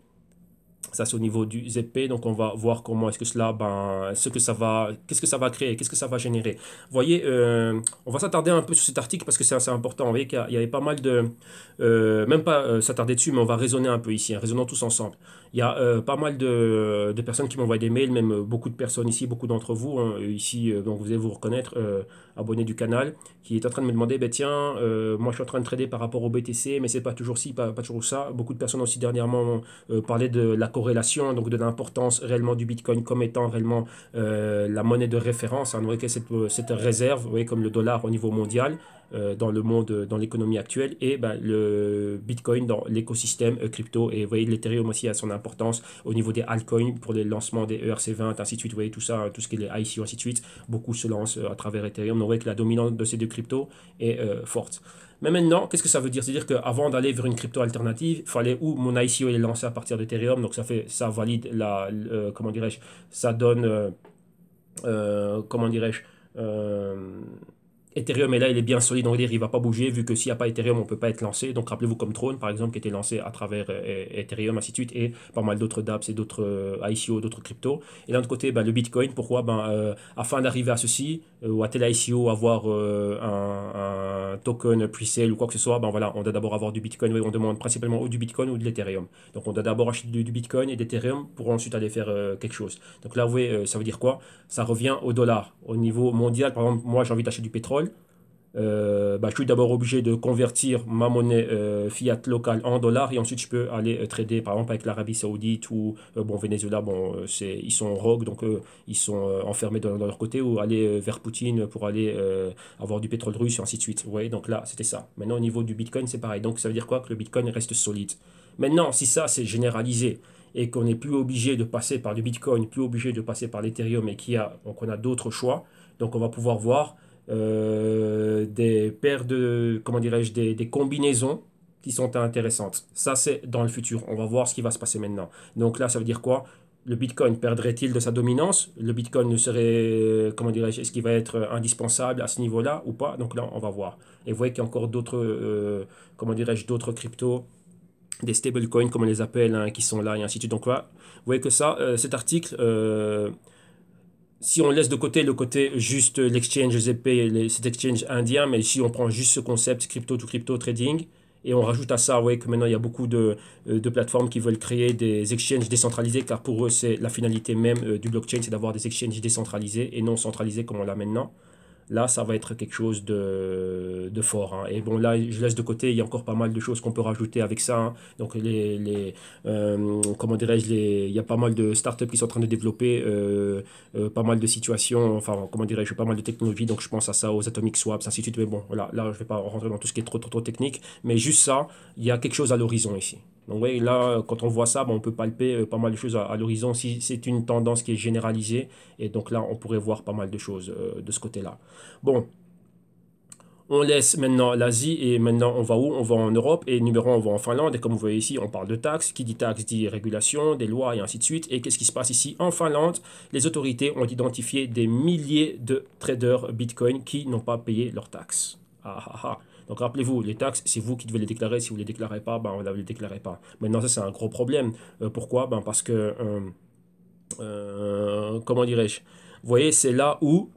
Ça, c'est au niveau du ZP. Donc, on va voir comment est-ce que cela, qu'est-ce que ça va créer, qu'est-ce que ça va générer. Vous voyez, on va s'attarder un peu sur cet article parce que c'est assez important. Vous voyez qu'il y avait pas mal de, même pas s'attarder dessus, mais on va raisonner un peu ici, hein, raisonnons tous ensemble. Il y a pas mal de personnes qui m'envoient des mails, même beaucoup de personnes ici, beaucoup d'entre vous, hein, ici, donc vous allez vous reconnaître, abonnés du canal, qui est en train de me demander, ben tiens, moi je suis en train de trader par rapport au BTC, mais c'est pas toujours ci, pas toujours ça. Beaucoup de personnes aussi dernièrement parlaient de la corrélation, donc de l'importance réellement du Bitcoin comme étant réellement la monnaie de référence. Hein. Vous voyez que cette réserve, vous voyez, comme le dollar au niveau mondial, dans le monde, dans l'économie actuelle, et ben, le Bitcoin dans l'écosystème crypto. Et vous voyez, l'Ethereum aussi a son importance au niveau des altcoins pour les lancements des ERC20, ainsi de suite. Vous voyez tout ça, hein, tout ce qui est les ICO, ainsi de suite. Beaucoup se lancent à travers Ethereum. Donc, vous voyez que la dominance de ces deux cryptos est forte. Mais maintenant, qu'est-ce que ça veut dire? C'est-à-dire qu'avant d'aller vers une crypto alternative, il fallait où mon ICO est lancé à partir d'Ethereum, donc ça valide comment dirais-je, ça donne, comment dirais-je, Ethereum est là, il est bien solide, on va dire, il ne va pas bouger, vu que s'il n'y a pas Ethereum, on ne peut pas être lancé. Donc rappelez-vous comme Throne, par exemple, qui était lancé à travers Ethereum, ainsi de suite, et pas mal d'autres dApps et d'autres ICO, d'autres cryptos. Et d'un autre côté, ben, le Bitcoin, pourquoi? Afin d'arriver à ceci, ou à tel ICO avoir un token pre-sale ou quoi que ce soit, ben voilà, on doit d'abord avoir du Bitcoin. Oui, on demande principalement ou du Bitcoin ou de l'Ethereum. Donc on doit d'abord acheter du Bitcoin et d'Ethereum pour ensuite aller faire quelque chose. Donc là, vous voyez, ça veut dire quoi? Ça revient au dollar. Au niveau mondial, par exemple, moi j'ai envie d'acheter du pétrole. Je suis d'abord obligé de convertir ma monnaie fiat locale en dollars et ensuite je peux aller trader par exemple avec l'Arabie Saoudite ou bon Venezuela, bon ils sont rogue donc ils sont enfermés dans leur côté ou aller vers Poutine pour aller avoir du pétrole russe et ainsi de suite. Vous voyez, donc là c'était ça. Maintenant au niveau du Bitcoin c'est pareil. Donc ça veut dire quoi? Que le Bitcoin reste solide. Maintenant si ça c'est généralisé et qu'on n'est plus obligé de passer par du Bitcoin, plus obligé de passer par l'Ethereum et qu'on a d'autres choix, donc on va pouvoir voir des paires de, comment dirais-je, des combinaisons qui sont intéressantes. Ça, c'est dans le futur. On va voir ce qui va se passer maintenant. Donc là, ça veut dire quoi? Le Bitcoin perdrait-il de sa dominance? Le Bitcoin ne serait, comment dirais-je, est-ce qu'il va être indispensable à ce niveau-là ou pas? Donc là, on va voir. Et vous voyez qu'il y a encore d'autres, comment dirais-je, d'autres cryptos, des stablecoins, comme on les appelle, hein, qui sont là et ainsi de suite. Donc là, vous voyez que ça, cet article, si on laisse de côté le côté juste l'exchange ZP, cet exchange indien, mais si on prend juste ce concept crypto to crypto trading, et on rajoute à ça, ouais, que maintenant il y a beaucoup de plateformes qui veulent créer des exchanges décentralisés, car pour eux c'est la finalité même du blockchain, c'est d'avoir des exchanges décentralisés et non centralisés comme on l'a maintenant. Là, ça va être quelque chose de fort, hein. Et bon, là, je laisse de côté, il y a encore pas mal de choses qu'on peut rajouter avec ça, hein. Donc, comment dirais-je, il y a pas mal de startups qui sont en train de développer pas mal de situations, enfin, comment dirais-je, pas mal de technologies. Donc, je pense à ça, aux atomic swaps, ainsi de suite. Mais bon, voilà, là, je ne vais pas rentrer dans tout ce qui est trop technique. Mais juste ça, il y a quelque chose à l'horizon ici. Donc, oui, là, quand on voit ça, bon, on peut palper pas mal de choses à l'horizon si c'est une tendance qui est généralisée. Et donc là, on pourrait voir pas mal de choses de ce côté-là. Bon, on laisse maintenant l'Asie et maintenant on va où? On va en Europe et numéro un, on va en Finlande. Et comme vous voyez ici, on parle de taxes. Qui dit taxes dit régulation, des lois et ainsi de suite. Et qu'est-ce qui se passe ici? En Finlande, les autorités ont identifié des milliers de traders Bitcoin qui n'ont pas payé leurs taxes. Ah, ah, ah. Donc rappelez-vous, les taxes, c'est vous qui devez les déclarer. Si vous ne les déclarez pas, ben, vous ne les déclarez pas. Maintenant, ça c'est un gros problème. Pourquoi? Ben, parce que, comment dirais-je? Vous voyez, c'est là où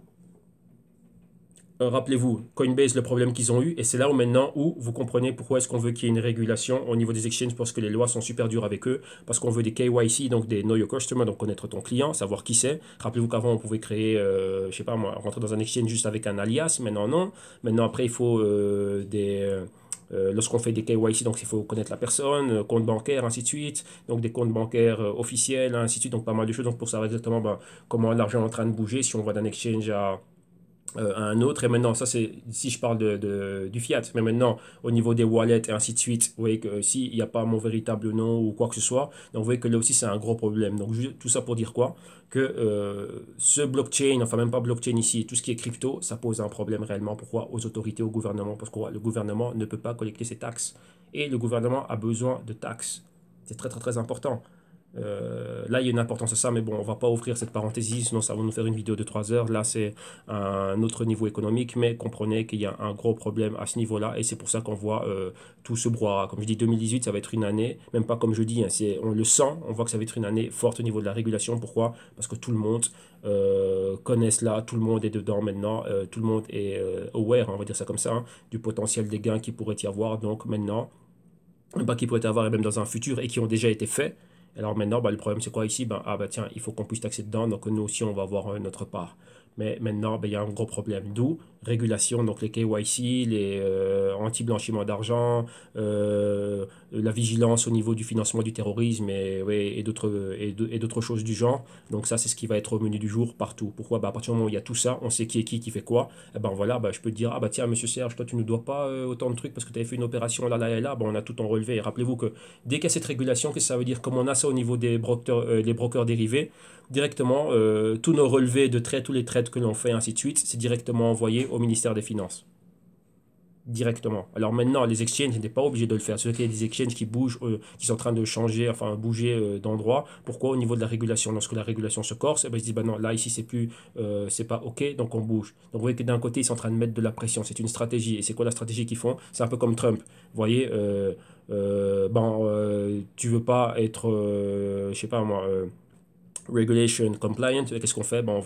rappelez-vous, Coinbase, le problème qu'ils ont eu, et c'est là où maintenant où vous comprenez pourquoi est-ce qu'on veut qu'il y ait une régulation au niveau des exchanges, parce que les lois sont super dures avec eux, parce qu'on veut des KYC, donc des Know Your Customer, donc connaître ton client, savoir qui c'est. Rappelez-vous qu'avant on pouvait créer, je sais pas moi, rentrer dans un exchange juste avec un alias, maintenant non. Maintenant après il faut lorsqu'on fait des KYC, donc il faut connaître la personne, compte bancaire, ainsi de suite, donc des comptes bancaires officiels, ainsi de suite, donc pas mal de choses, donc pour savoir exactement ben, comment l'argent est en train de bouger, si on va d'un exchange à un autre. Et maintenant, ça c'est si je parle du fiat, mais maintenant au niveau des wallets et ainsi de suite, vous voyez que s'il n'y a pas mon véritable nom ou quoi que ce soit, donc vous voyez que là aussi c'est un gros problème. Donc tout ça pour dire quoi? Que ce blockchain, enfin même pas blockchain ici, tout ce qui est crypto, ça pose un problème réellement. Pourquoi? Aux autorités, au gouvernement, parce que le gouvernement ne peut pas collecter ses taxes. Et le gouvernement a besoin de taxes. C'est très important. Là, il y a une importance à ça, mais bon, on va pas ouvrir cette parenthèse, sinon ça va nous faire une vidéo de 3 heures. Là, c'est un autre niveau économique, mais comprenez qu'il y a un gros problème à ce niveau-là, et c'est pour ça qu'on voit tout ce brouhaha. Comme je dis, 2018, ça va être une année, même pas comme je dis, hein, on le sent, on voit que ça va être une année forte au niveau de la régulation. Pourquoi? Parce que tout le monde connaît cela, tout le monde est dedans maintenant, tout le monde est aware, on va dire ça comme ça, hein, du potentiel des gains qui pourrait y avoir. Donc maintenant, bah, qui pourraient avoir et même dans un futur et qui ont déjà été faits. Alors maintenant, bah, le problème c'est quoi ici? Ben, ah bah tiens, il faut qu'on puisse taxer dedans, donc nous aussi on va avoir notre part. Mais maintenant, ben, il y a un gros problème. D'où régulation, donc les KYC, les anti-blanchiment d'argent, la vigilance au niveau du financement du terrorisme et, ouais, et d'autres choses du genre. Donc ça, c'est ce qui va être au menu du jour partout. Pourquoi? Bah, à partir du moment où il y a tout ça, on sait qui fait quoi. Et ben voilà, bah, je peux te dire, ah bah tiens, monsieur Serge, toi tu ne dois pas autant de trucs parce que tu avais fait une opération là, là et là. Bon, on a tout en relevé. Et rappelez-vous que dès qu'il y a cette régulation, qu'est-ce que ça veut dire? Comme on a ça au niveau des brokers, les brokers dérivés, directement, tous nos relevés de trades, tous les trades que l'on fait, ainsi de suite, c'est directement envoyé au ministère des Finances. Directement. Alors maintenant, les exchanges n'étaient pas obligés de le faire. C'est qu'il y a des exchanges qui bougent, qui sont en train de changer, enfin bouger d'endroit. Pourquoi? Au niveau de la régulation. Lorsque la régulation se corse, eh ben, ils se disent, bah non, là, ici, c'est plus, c'est pas OK, donc on bouge. Donc vous voyez que d'un côté, ils sont en train de mettre de la pression. C'est une stratégie. Et c'est quoi la stratégie qu'ils font? C'est un peu comme Trump. Vous voyez, tu veux pas être, je sais pas moi, regulation compliant. Qu'est-ce qu'on fait? Ben, on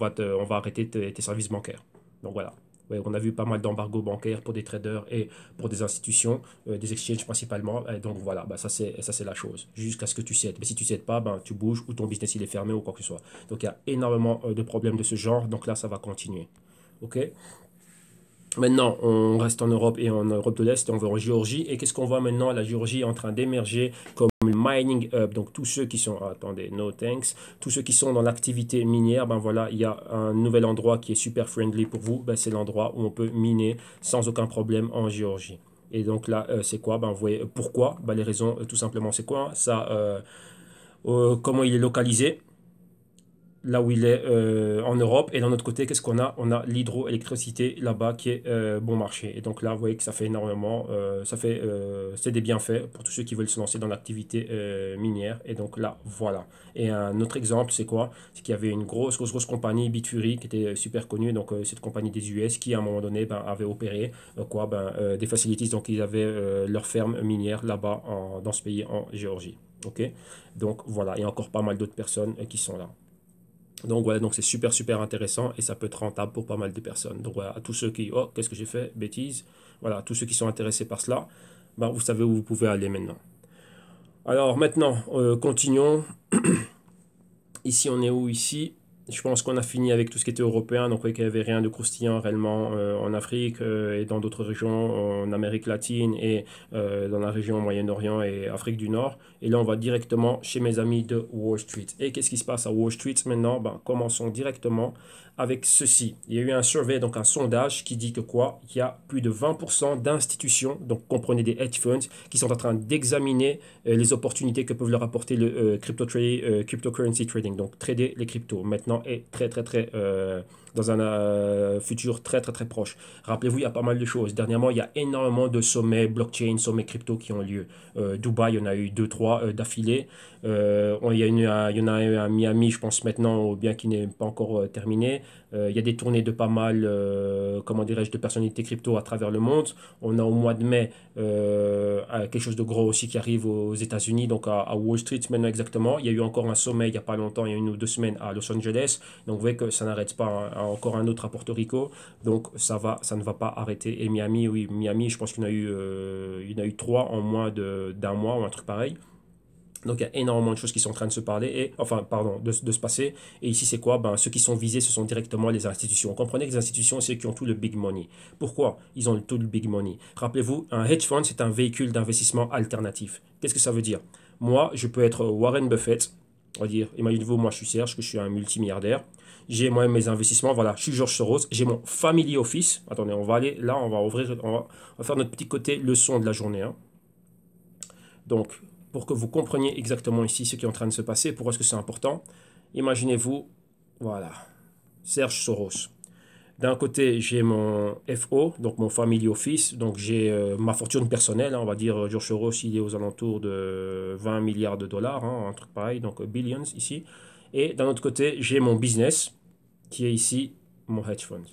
va arrêter tes services bancaires. Donc voilà. Ouais, on a vu pas mal d'embargos bancaires pour des traders et pour des institutions, des exchanges principalement. Et donc voilà, bah, ça c'est la chose. Jusqu'à ce que tu cèdes. Mais si tu cèdes pas, ben, tu bouges ou ton business il est fermé ou quoi que ce soit. Donc il y a énormément de problèmes de ce genre. Donc là, ça va continuer. OK? Maintenant, on reste en Europe et en Europe de l'Est, et on va en Géorgie. Et qu'est-ce qu'on voit maintenant? La Géorgie est en train d'émerger comme le mining hub. Donc tous ceux qui sont, attendez, no thanks, tous ceux qui sont dans l'activité minière, ben voilà, il y a un nouvel endroit qui est super friendly pour vous. Ben, c'est l'endroit où on peut miner sans aucun problème en Géorgie. Et donc là, c'est quoi? Ben, vous voyez pourquoi? Ben, les raisons, tout simplement, c'est quoi? Ça, comment il est localisé? Là où il est en Europe. Et d'un autre côté, qu'est-ce qu'on a? On a l'hydroélectricité là-bas qui est bon marché. Et donc là, vous voyez que ça fait énormément, c'est des bienfaits pour tous ceux qui veulent se lancer dans l'activité minière. Et donc là, voilà. Et un autre exemple, c'est quoi? C'est qu'il y avait une grosse compagnie, Bitfury, qui était super connue. Donc cette compagnie des US qui, à un moment donné, ben, avait opéré des facilities. Donc ils avaient leur ferme minière là-bas dans ce pays, en Géorgie. OK? Donc voilà, il y a encore pas mal d'autres personnes qui sont là. Donc voilà, donc c'est super intéressant et ça peut être rentable pour pas mal de personnes. Donc voilà, à tous ceux qui, oh, qu'est-ce que j'ai fait? Bêtise. Voilà, à tous ceux qui sont intéressés par cela, ben, vous savez où vous pouvez aller maintenant. Alors maintenant, continuons. Ici, on est où ici? Je pense qu'on a fini avec tout ce qui était européen, donc ouais, qu'il n'y avait rien de croustillant réellement en Afrique et dans d'autres régions, en Amérique latine et dans la région Moyen-Orient et Afrique du Nord. Et là, on va directement chez mes amis de Wall Street. Et qu'est-ce qui se passe à Wall Street maintenant? Ben, commençons directement avec ceci. Il y a eu un survey, donc un sondage qui dit que quoi? Il y a plus de 20% d'institutions, donc comprenez des hedge funds, qui sont en train d'examiner les opportunités que peuvent leur apporter le cryptocurrency trading, donc trader les cryptos, maintenant est très dans un futur très proche. Rappelez-vous, il y a pas mal de choses. Dernièrement, il y a énormément de sommets blockchain, sommets crypto qui ont lieu. Dubaï, il y en a eu deux, trois d'affilée. Il y en a eu à Miami, je pense maintenant, ou bien qui n'est pas encore terminé. Il y a des tournées de pas mal, comment dirais-je, de personnalités crypto à travers le monde. On a au mois de mai quelque chose de gros aussi qui arrive aux États-Unis, donc à Wall Street maintenant exactement. Il y a eu encore un sommet il n'y a pas longtemps, il y a une ou deux semaines à Los Angeles. Donc vous voyez que ça n'arrête pas, hein. Encore un autre à Porto Rico. Donc ça ne va pas arrêter. Et Miami, oui, Miami, je pense qu'il y en a eu trois en moins d'un mois ou un truc pareil. Donc il y a énormément de choses qui sont en train de se parler, et, enfin, pardon, de se passer. Et ici, c'est quoi? Ben, ceux qui sont visés, ce sont directement les institutions. Comprenez que les institutions, c'est ceux qui ont tout le big money. Pourquoi ils ont tout le big money? Rappelez-vous, un hedge fund, c'est un véhicule d'investissement alternatif. Qu'est-ce que ça veut dire? Moi, je peux être Warren Buffett. On va dire, imaginez-vous, moi, je suis Serge, que je suis un multimilliardaire. J'ai moi-même mes investissements. Voilà, je suis George Soros. J'ai mon family office. Attendez, on va aller là, on va faire notre petit côté leçon de la journée, hein. Donc, pour que vous compreniez exactement ici ce qui est en train de se passer, pourquoi est-ce que c'est important, imaginez-vous, voilà, Serge Soros. D'un côté, j'ai mon FO, donc mon family office, donc j'ai ma fortune personnelle, hein, on va dire, George Soros, il est aux alentours de 20 milliards de dollars, hein, un truc pareil, donc billions ici. Et d'un autre côté, j'ai mon business, qui est ici mon hedge fund.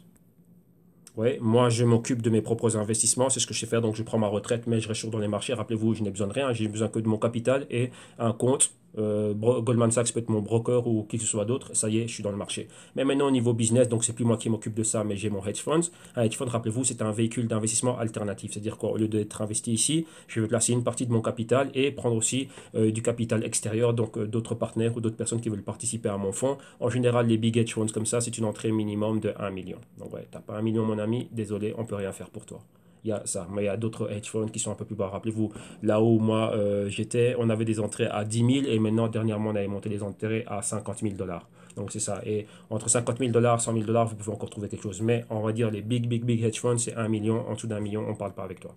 Ouais, moi, je m'occupe de mes propres investissements, c'est ce que je sais faire, donc je prends ma retraite, mais je reste toujours dans les marchés. Rappelez-vous, je n'ai besoin de rien, j'ai besoin que de mon capital et un compte. Goldman Sachs peut être mon broker ou qui que ce soit d'autre, ça y est, je suis dans le marché. Mais maintenant, au niveau business, donc c'est plus moi qui m'occupe de ça, mais j'ai mon hedge fund. Un hedge fund, rappelez-vous, c'est un véhicule d'investissement alternatif, c'est-à-dire qu'au lieu d'être investi ici, je vais placer une partie de mon capital et prendre aussi du capital extérieur, donc d'autres partenaires ou d'autres personnes qui veulent participer à mon fonds. En général, les big hedge funds comme ça, c'est une entrée minimum de 1 million. Donc ouais, t'as pas 1 million, mon ami, désolé, on peut rien faire pour toi. Il y a ça, mais il y a d'autres hedge funds qui sont un peu plus bas. Rappelez-vous, là où moi j'étais, on avait des entrées à 10 000 et maintenant, dernièrement, on avait monté les entrées à 50 000 dollars. Donc c'est ça. Et entre 50 000 dollars, 100 000 dollars, vous pouvez encore trouver quelque chose. Mais on va dire les big hedge funds, c'est 1 million. En dessous d'un million, on ne parle pas avec toi.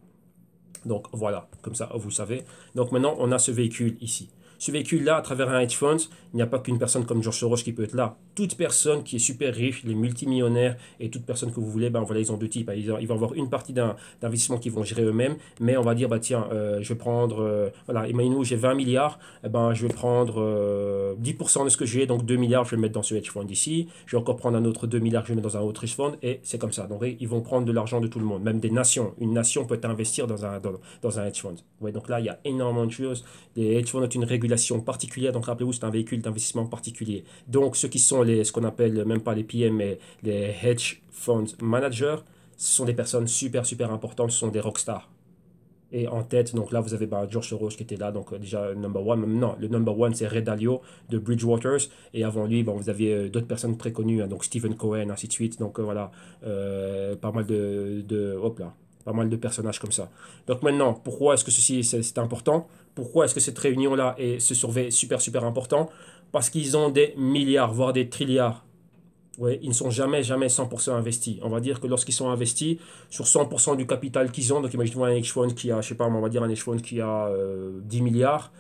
Donc voilà, comme ça, vous savez. Donc maintenant, on a ce véhicule ici. Ce véhicule-là, à travers un hedge fund, il n'y a pas qu'une personne comme George Soros qui peut être là. Toute personne qui est super riche, les multimillionnaires et toute personne que vous voulez, ben voilà, ils ont deux types. Ils vont avoir une partie d'investissement qu'ils vont gérer eux-mêmes, mais on va dire, bah tiens, je vais prendre, voilà, imaginez-nous, j'ai 20 milliards, eh ben, je vais prendre 10% de ce que j'ai, donc 2 milliards, je vais le mettre dans ce hedge fund ici. Je vais encore prendre un autre 2 milliards, je vais le mettre dans un autre hedge fund, et c'est comme ça. Donc ils vont prendre de l'argent de tout le monde, même des nations. Une nation peut investir dans un hedge fund. Ouais, donc là, il y a énormément de choses. Les hedge funds ont une régulation régulation particulière. Donc rappelez-vous, c'est un véhicule d'investissement particulier. Donc ceux qui sont ce qu'on appelle même pas les PM, mais les hedge fund managers, ce sont des personnes super super importantes, ce sont des rockstars. Et en tête, donc là, vous avez George Soros qui était là, donc déjà number one. Non, le number one, c'est Ray Dalio de Bridgewaters. Et avant lui, vous avez d'autres personnes très connues, hein, donc Stephen Cohen, ainsi de suite. Donc voilà, pas mal hop là, pas mal de personnages comme ça. Donc maintenant, pourquoi est-ce que ceci c'est important? Pourquoi est-ce que cette réunion-là et ce survey super super important? Parce qu'ils ont des milliards, voire des trilliards. Ouais, ils ne sont jamais, jamais 100% investis. On va dire que lorsqu'ils sont investis, sur 100% du capital qu'ils ont, donc imaginez un hedge fund qui a, je sais pas, on va dire un hedge fund qui a 10 milliards,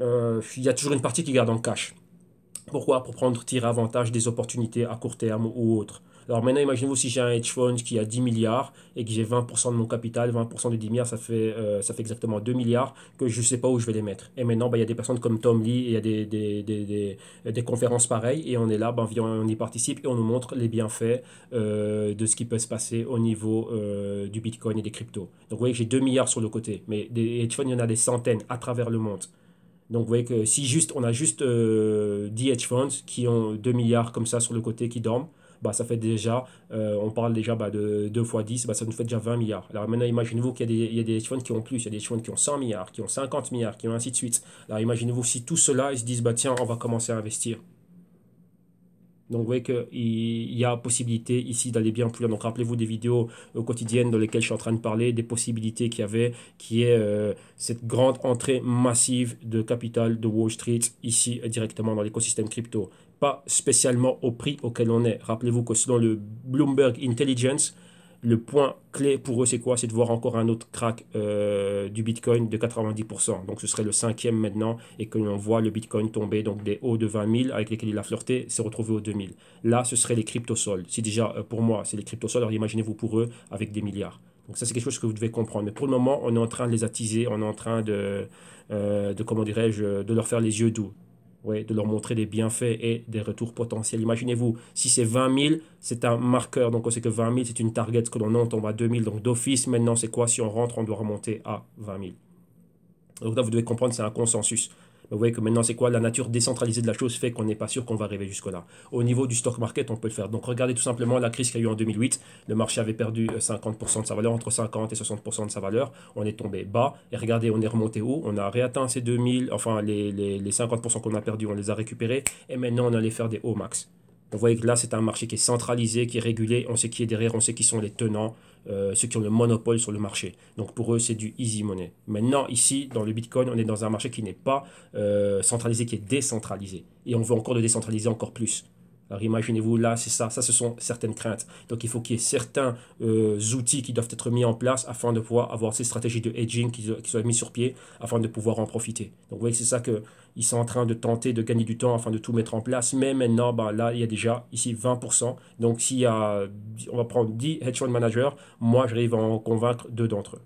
il y a toujours une partie qui garde en cash. Pourquoi? Pour tirer avantage des opportunités à court terme ou autres. Alors maintenant, imaginez-vous si j'ai un hedge fund qui a 10 milliards et que j'ai 20% de mon capital, 20% de 10 milliards, ça fait exactement 2 milliards que je ne sais pas où je vais les mettre. Et maintenant, il y a des personnes comme Tom Lee et il y a des conférences pareilles et on est là, on y participe et on nous montre les bienfaits de ce qui peut se passer au niveau du Bitcoin et des cryptos. Donc vous voyez que j'ai 2 milliards sur le côté, mais des hedge funds, il y en a des centaines à travers le monde. Donc vous voyez que si on a juste 10 hedge funds qui ont 2 milliards comme ça sur le côté qui dorment, ça fait déjà, on parle déjà de 2 fois 10, ça nous fait déjà 20 milliards. Alors maintenant, imaginez-vous qu'il y a des hedge funds qui ont plus, il y a des hedge funds qui ont 100 milliards, qui ont 50 milliards, qui ont ainsi de suite. Alors imaginez-vous si tout cela, ils se disent, tiens, on va commencer à investir. Donc, vous voyez qu'il y a possibilité ici d'aller bien plus loin. Donc, rappelez-vous des vidéos quotidiennes dans lesquelles je suis en train de parler, des possibilités qu'il y avait, qui est cette grande entrée massive de capital de Wall Street ici directement dans l'écosystème crypto. Pas spécialement au prix auquel on est. Rappelez-vous que selon le Bloomberg Intelligence, le point clé pour eux, c'est quoi? C'est de voir encore un autre crack du Bitcoin de 90%. Donc, ce serait le 5e maintenant et que l'on voit le Bitcoin tomber donc des hauts de 20 000 avec lesquels il a flirté, s'est retrouvé aux 2000. Là, ce serait les cryptosols. Si déjà, pour moi, c'est les cryptosols, alors imaginez-vous pour eux avec des milliards. Donc, ça, c'est quelque chose que vous devez comprendre. Mais pour le moment, on est en train de les attiser, on est en train comment dirais-je, de leur faire les yeux doux. Oui, de leur montrer des bienfaits et des retours potentiels. Imaginez-vous, si c'est 20 000, c'est un marqueur. Donc, on sait que 20 000, c'est une target que l'on a, on tombe à 2 000. Donc, d'office, maintenant, c'est quoi? Si on rentre, on doit remonter à 20 000. Donc là, vous devez comprendre, c'est un consensus. Vous voyez que maintenant, c'est quoi? La nature décentralisée de la chose fait qu'on n'est pas sûr qu'on va arriver jusque-là. Au niveau du stock market, on peut le faire. Donc, regardez tout simplement la crise qu'il y a eu en 2008. Le marché avait perdu 50% de sa valeur, entre 50 et 60% de sa valeur. On est tombé bas. Et regardez, on est remonté où? On a réatteint ces 2000, enfin, les 50% qu'on a perdus, on les a récupérés. Et maintenant, on allait faire des hauts max. Donc, vous voyez que là, c'est un marché qui est centralisé, qui est régulé. On sait qui est derrière, on sait qui sont les tenants, ceux qui ont le monopole sur le marché. Donc, pour eux, c'est du easy money. Maintenant, ici, dans le Bitcoin, on est dans un marché qui n'est pas centralisé, qui est décentralisé. Et on veut encore le décentraliser encore plus. Alors imaginez-vous, là, c'est ça. Ça, ce sont certaines craintes. Donc, il faut qu'il y ait certains outils qui doivent être mis en place afin de pouvoir avoir ces stratégies de hedging qui soient mises sur pied afin de pouvoir en profiter. Donc, vous voyez que c'est ça qu'ils sont en train de tenter de gagner du temps afin de tout mettre en place. Mais maintenant, là, il y a déjà ici 20%. Donc, s'il y a, on va prendre 10 hedge fund managers, moi, j'arrive à en convaincre 2 d'entre eux.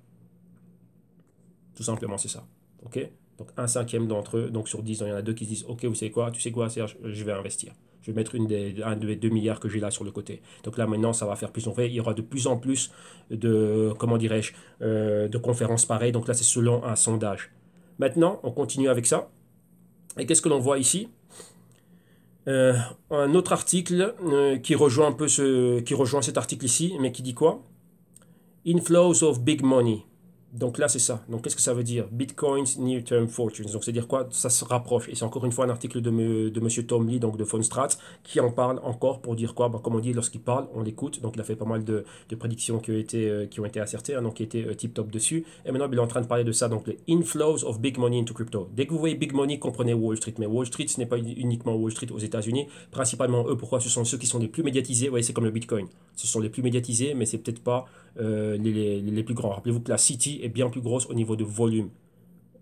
Tout simplement, c'est ça. OK? Donc, un cinquième d'entre eux, donc sur 10, il y en a 2 qui se disent, OK, vous savez quoi? Tu sais quoi, Serge? Je vais investir. Je vais mettre un des 2 milliards que j'ai là sur le côté. Donc là, maintenant, ça va faire plus. Il y aura de plus en plus de, comment dirais-je, de conférences pareilles. Donc là, c'est selon un sondage. Maintenant, on continue avec ça. Et qu'est-ce que l'on voit ici? Un autre article qui rejoint un peu qui rejoint cet article ici, mais qui dit quoi? Inflows of big money. Donc là, c'est ça. Donc, qu'est-ce que ça veut dire? Bitcoin's near-term fortunes. Donc, c'est-à-dire quoi? Ça se rapproche. Et c'est encore une fois un article de monsieur Tom Lee, donc de Fundstrat, qui en parle encore pour dire quoi? Comme on dit, lorsqu'il parle, on l'écoute. Donc, il a fait pas mal de prédictions qui ont été acertées, hein, donc qui étaient tip-top dessus. Et maintenant, il est en train de parler de ça. Donc, les inflows of big money into crypto. Dès que vous voyez big money, comprenez Wall Street. Mais Wall Street, ce n'est pas uniquement Wall Street aux États-Unis. Principalement, eux, pourquoi? Ce sont ceux qui sont les plus médiatisés. Vous voyez, c'est comme le Bitcoin. Ce sont les plus médiatisés, mais c'est peut-être pas les plus grands. Rappelez-vous que la City est bien plus grosse au niveau de volume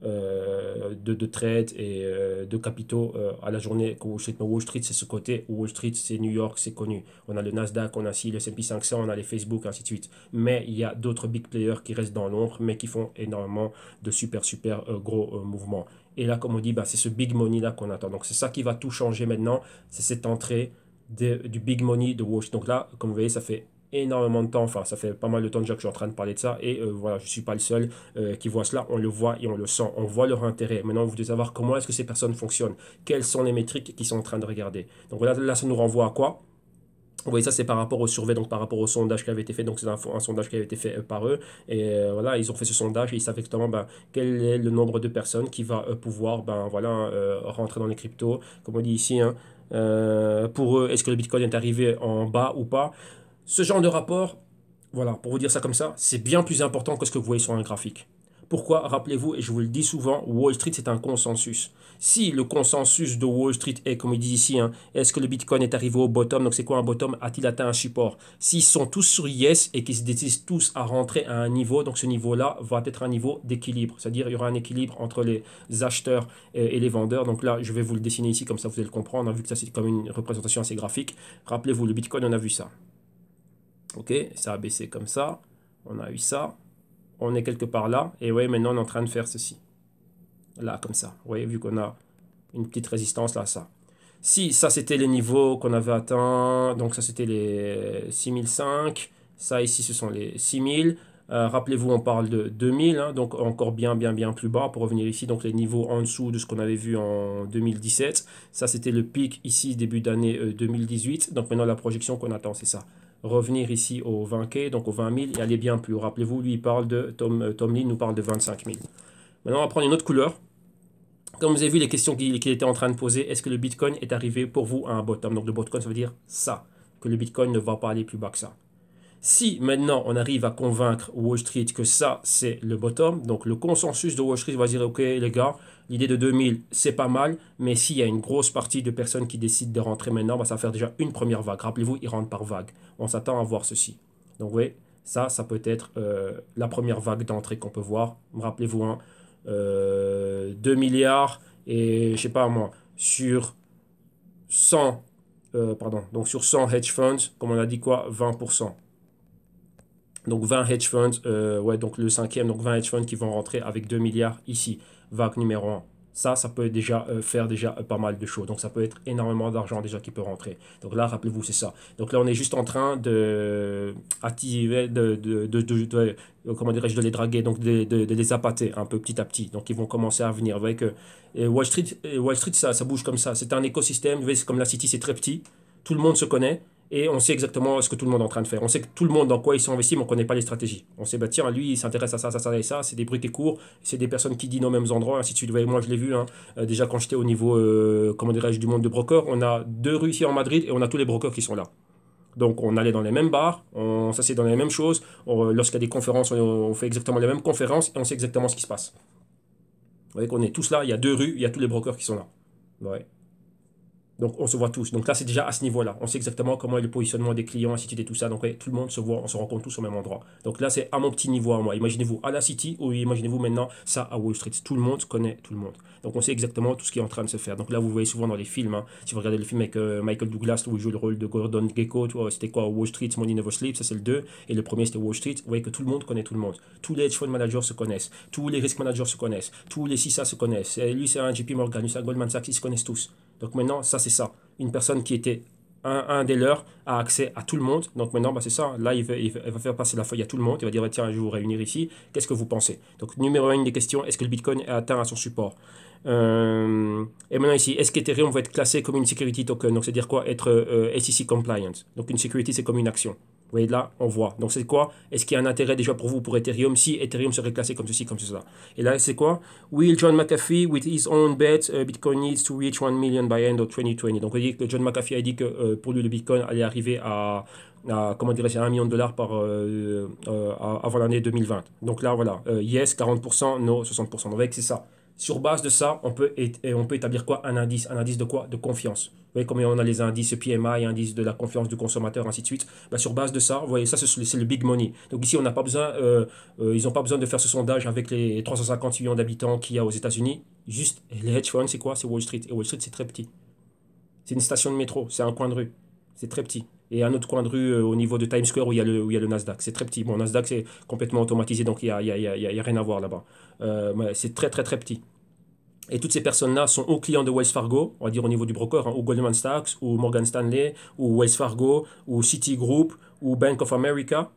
de trades et de capitaux à la journée que Wall Street. Mais Wall Street, c'est ce côté. Wall Street, c'est New York, c'est connu. On a le Nasdaq, on a aussi le S&P 500, on a les Facebook, ainsi de suite. Mais il y a d'autres big players qui restent dans l'ombre, mais qui font énormément de super gros mouvements. Et là, comme on dit, c'est ce big money là qu'on attend. Donc c'est ça qui va tout changer maintenant. C'est cette entrée du big money de Wall Street. Donc là, comme vous voyez, ça fait énormément de temps, enfin ça fait pas mal de temps déjà que je suis en train de parler de ça, et voilà, je ne suis pas le seul qui voit cela, on le voit et on le sent, on voit leur intérêt. Maintenant, vous devez savoir comment est-ce que ces personnes fonctionnent, quelles sont les métriques qu'ils sont en train de regarder. Donc voilà, là ça nous renvoie à quoi? Vous voyez, ça c'est par rapport au survey, donc par rapport au sondage qui avait été fait, donc c'est un sondage qui avait été fait par eux, et voilà, ils ont fait ce sondage et ils savent exactement ben, quel est le nombre de personnes qui va pouvoir ben, voilà, rentrer dans les cryptos, comme on dit ici, hein. Pour eux, est-ce que le Bitcoin est arrivé en bas ou pas? Ce genre de rapport, voilà, pour vous dire ça comme ça, c'est bien plus important que ce que vous voyez sur un graphique. Pourquoi? Rappelez-vous, et je vous le dis souvent, Wall Street, c'est un consensus. Si le consensus de Wall Street est, comme il dit ici, hein, est-ce que le Bitcoin est arrivé au bottom? Donc, c'est quoi un bottom? A-t-il atteint un support? S'ils sont tous sur yes et qu'ils se décident tous à rentrer à un niveau, donc ce niveau-là va être un niveau d'équilibre. C'est-à-dire, il y aura un équilibre entre les acheteurs et les vendeurs. Donc là, je vais vous le dessiner ici, comme ça vous allez le comprendre, hein, vu que ça, c'est comme une représentation assez graphique. Rappelez-vous, le Bitcoin, on a vu ça. Ok, ça a baissé comme ça. On a eu ça. On est quelque part là. Et oui, maintenant, on est en train de faire ceci. Là, comme ça. Vous voyez, vu qu'on a une petite résistance là, ça. Si ça, c'était les niveaux qu'on avait atteints. Donc, ça, c'était les 6005. Ça, ici, ce sont les 6000. Rappelez-vous, on parle de 2000. Hein, donc, encore bien plus bas pour revenir ici. Donc, les niveaux en dessous de ce qu'on avait vu en 2017. Ça, c'était le pic ici, début d'année 2018. Donc, maintenant, la projection qu'on attend, c'est ça. Revenir ici au 20K, donc au 20 000 et aller bien plus haut. Rappelez-vous, lui, il parle de Tom Lee nous parle de 25 000. Maintenant, on va prendre une autre couleur. Comme vous avez vu les questions qu'il était en train de poser, est-ce que le Bitcoin est arrivé pour vous à un bottom? Donc le bottom, ça veut dire ça, que le Bitcoin ne va pas aller plus bas que ça. Si maintenant on arrive à convaincre Wall Street que ça c'est le bottom, donc le consensus de Wall Street va dire ok les gars, l'idée de 2000 c'est pas mal, mais s'il y a une grosse partie de personnes qui décident de rentrer maintenant, bah, ça va faire déjà une première vague. Rappelez-vous, ils rentrent par vague. On s'attend à voir ceci. Donc oui, ça peut être la première vague d'entrée qu'on peut voir. Rappelez-vous, hein, 2 milliards et je sais pas moi, sur 100, donc sur 100 hedge funds, comme on a dit quoi, 20%. Donc 20 hedge funds, ouais, donc le cinquième, donc 20 hedge funds qui vont rentrer avec 2 milliards ici, vague numéro 1. Ça peut déjà faire déjà pas mal de choses. Donc ça peut être énormément d'argent déjà qui peut rentrer. Donc là, rappelez-vous, c'est ça. Donc là, on est juste en train de activer, comment dirais-je, de les draguer, donc de les appâter un peu petit à petit. Donc ils vont commencer à venir. Vous voyez que Wall Street ça bouge comme ça. C'est un écosystème. Vous voyez, c'est comme la City, c'est très petit. Tout le monde se connaît. Et on sait exactement ce que tout le monde est en train de faire. On sait que tout le monde dans quoi ils sont investis, mais on ne connaît pas les stratégies. On sait, bah tiens, lui, il s'intéresse à ça, ça, ça et ça. C'est des bruits qui courent, c'est des personnes qui dînent aux mêmes endroits, ainsi de suite. Moi, je l'ai vu, hein, déjà quand j'étais au niveau, comment dirais-je, du monde de brokers, on a 2 rues ici en Madrid et on a tous les brokers qui sont là. Donc, on allait dans les mêmes bars, on s'assied dans les mêmes choses. Lorsqu'il y a des conférences, on fait exactement les mêmes conférences et on sait exactement ce qui se passe. Vous voyez qu'on est tous là, il y a 2 rues, il y a tous les brokers qui sont là. Ouais. Donc, on se voit tous. Donc là, c'est déjà à ce niveau-là. On sait exactement comment est le positionnement des clients, ainsi de suite et tout ça. Donc, ouais, tout le monde se voit, on se rencontre tous au même endroit. Donc là, c'est à mon petit niveau à moi. Imaginez-vous à la City ou imaginez-vous maintenant ça à Wall Street. Tout le monde connaît tout le monde. Donc, on sait exactement tout ce qui est en train de se faire. Donc là, vous voyez souvent dans les films, hein, si vous regardez le film avec Michael Douglas où il joue le rôle de Gordon Gekko, c'était quoi? Wall Street, Money Never Sleeps, ça c'est le 2. Et le premier, c'était Wall Street. Vous voyez que tout le monde connaît tout le monde. Tous les hedge fund managers se connaissent. Tous les risk managers se connaissent. Tous les CISA se connaissent. Et lui, c'est un JP Morgan, lui, c'est un Goldman Sachs, ils se connaissent tous. Donc maintenant, ça c'est ça. Une personne qui était un des leurs a accès à tout le monde. Donc maintenant, bah, c'est ça. Là, il va faire passer la feuille à tout le monde. Il va dire, tiens, je vais vous réunir ici. Qu'est-ce que vous pensez? Donc, numéro 1 des questions, est-ce que le Bitcoin est atteint à son support? Et maintenant ici, est-ce qu'Ethereum va être classé comme une security token? Donc, c'est-à-dire quoi? Être SEC compliant. Donc, une security, c'est comme une action. Vous voyez là, on voit. Donc c'est quoi? Est-ce qu'il y a un intérêt déjà pour vous, pour Ethereum, si Ethereum serait classé comme ceci, comme cela? Et là, c'est quoi? Will John McAfee, with his own bet, Bitcoin needs to reach 1 million by end of 2020. Donc, vous voyez que John McAfee a dit que pour lui, le Bitcoin allait arriver à comment dirais-je, à $1 million avant l'année 2020. Donc là, voilà. Yes, 40%, no, 60%. Donc, avec c'est ça. Sur base de ça, on peut établir quoi? Un indice. Un indice de quoi? De confiance. Vous voyez combien on a les indices PMI, indice de la confiance du consommateur, ainsi de suite. Bah, sur base de ça, vous voyez, ça c'est le big money. Donc ici, on n'a pas besoin, ils n'ont pas besoin de faire ce sondage avec les 350 millions d'habitants qu'il y a aux États-Unis. Juste, les hedge funds, c'est quoi? C'est Wall Street. Et Wall Street, c'est très petit. C'est une station de métro, c'est un coin de rue. C'est très petit. Et un autre coin de rue au niveau de Times Square où il y a le Nasdaq. C'est très petit. Bon, Nasdaq, c'est complètement automatisé, donc il n'y a rien à voir là-bas. C'est très, très, très petit. Et toutes ces personnes-là sont aux clients de Wells Fargo, on va dire au niveau du broker, hein, ou Goldman Sachs, ou Morgan Stanley, ou Wells Fargo, ou Citigroup, ou Bank of America,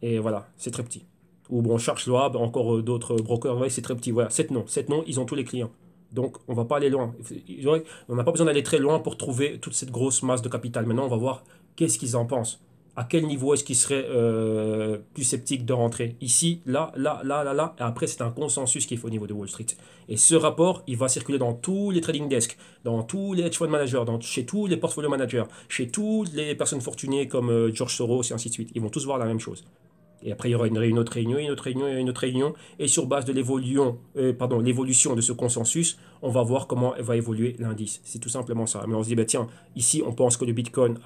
et voilà, c'est très petit. Ou bon, Charles Schwab, encore d'autres brokers, ouais, c'est très petit. Voilà, 7 noms, ils ont tous les clients. Donc, on va pas aller loin. On n'a pas besoin d'aller très loin pour trouver toute cette grosse masse de capital. Maintenant, on va voir qu'est-ce qu'ils en pensent. À quel niveau est-ce qu'ils seraient plus sceptiques de rentrer? Ici, là, là, là, là, là. Et après, c'est un consensus qu'il faut au niveau de Wall Street. Et ce rapport, il va circuler dans tous les trading desks, dans tous les hedge fund managers, chez tous les portfolio managers, chez toutes les personnes fortunées comme George Soros et ainsi de suite. Ils vont tous voir la même chose. Et après, il y aura une autre réunion, une autre réunion, une autre réunion. Et sur base de l'évolution de ce consensus, on va voir comment va évoluer l'indice. C'est tout simplement ça. Mais on se dit, bah, tiens, ici, on pense que le Bitcoin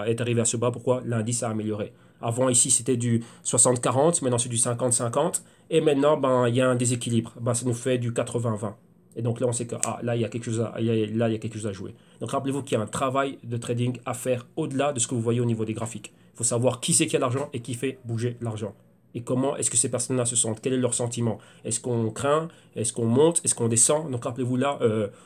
est arrivé à ce bas. Pourquoi? L'indice a amélioré. Avant, ici, c'était du 60-40. Maintenant, c'est du 50-50. Et maintenant, ben, il y a un déséquilibre. Ben, ça nous fait du 80-20. Et donc là, on sait que là, il y a quelque chose il y a quelque chose à jouer. Donc rappelez-vous qu'il y a un travail de trading à faire au-delà de ce que vous voyez au niveau des graphiques. Il faut savoir qui c'est qui a l'argent et qui fait bouger l'argent. Et comment est-ce que ces personnes-là se sentent? Quel est leur sentiment? Est-ce qu'on craint? Est-ce qu'on monte? Est-ce qu'on descend? Donc rappelez-vous là,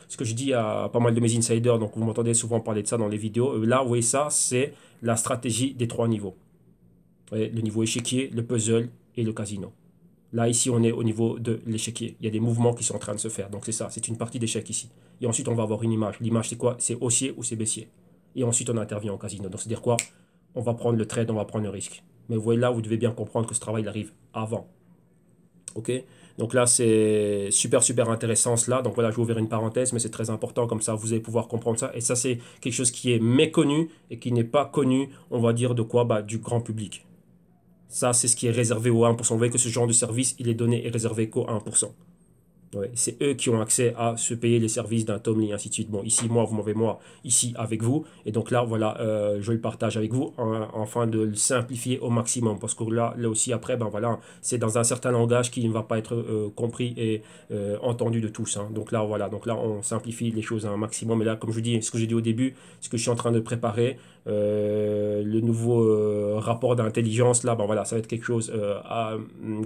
ce que je dis à pas mal de mes insiders, donc vous m'entendez souvent parler de ça dans les vidéos. Là, vous voyez ça, c'est la stratégie des 3 niveaux. Vous voyez, le niveau échiquier, le puzzle et le casino. Là, ici, on est au niveau de l'échiquier. Il y a des mouvements qui sont en train de se faire. Donc, c'est ça, c'est une partie d'échec ici. Et ensuite, on va avoir une image. L'image, c'est quoi? C'est haussier ou c'est baissier. Et ensuite, on intervient au casino. Donc, c'est-à-dire quoi? On va prendre le trade, on va prendre le risque. Mais vous voyez là, vous devez bien comprendre que ce travail il arrive avant. OK? Donc là, c'est super, super intéressant cela. Donc voilà, je vais ouvrir une parenthèse, mais c'est très important. Comme ça, vous allez pouvoir comprendre ça. Et ça, c'est quelque chose qui est méconnu et qui n'est pas connu, on va dire, de quoi? Du grand public. Ça, c'est ce qui est réservé au 1%. Vous voyez que ce genre de service, il est donné et réservé qu'au 1%. Ouais, c'est eux qui ont accès à se payer les services d'un Tom Lee, ainsi de suite. Bon, ici, moi, vous m'avez moi, ici, avec vous. Et donc là, voilà, je le partage avec vous afin de le simplifier au maximum. Parce que là aussi, après, ben voilà, c'est dans un certain langage qui ne va pas être compris et entendu de tous. Hein. Donc là, voilà, donc là, on simplifie les choses à un maximum. Et là, comme je vous dis, ce que j'ai dit au début, ce que je suis en train de préparer, le nouveau rapport d'intelligence, là, ben voilà, ça va être quelque chose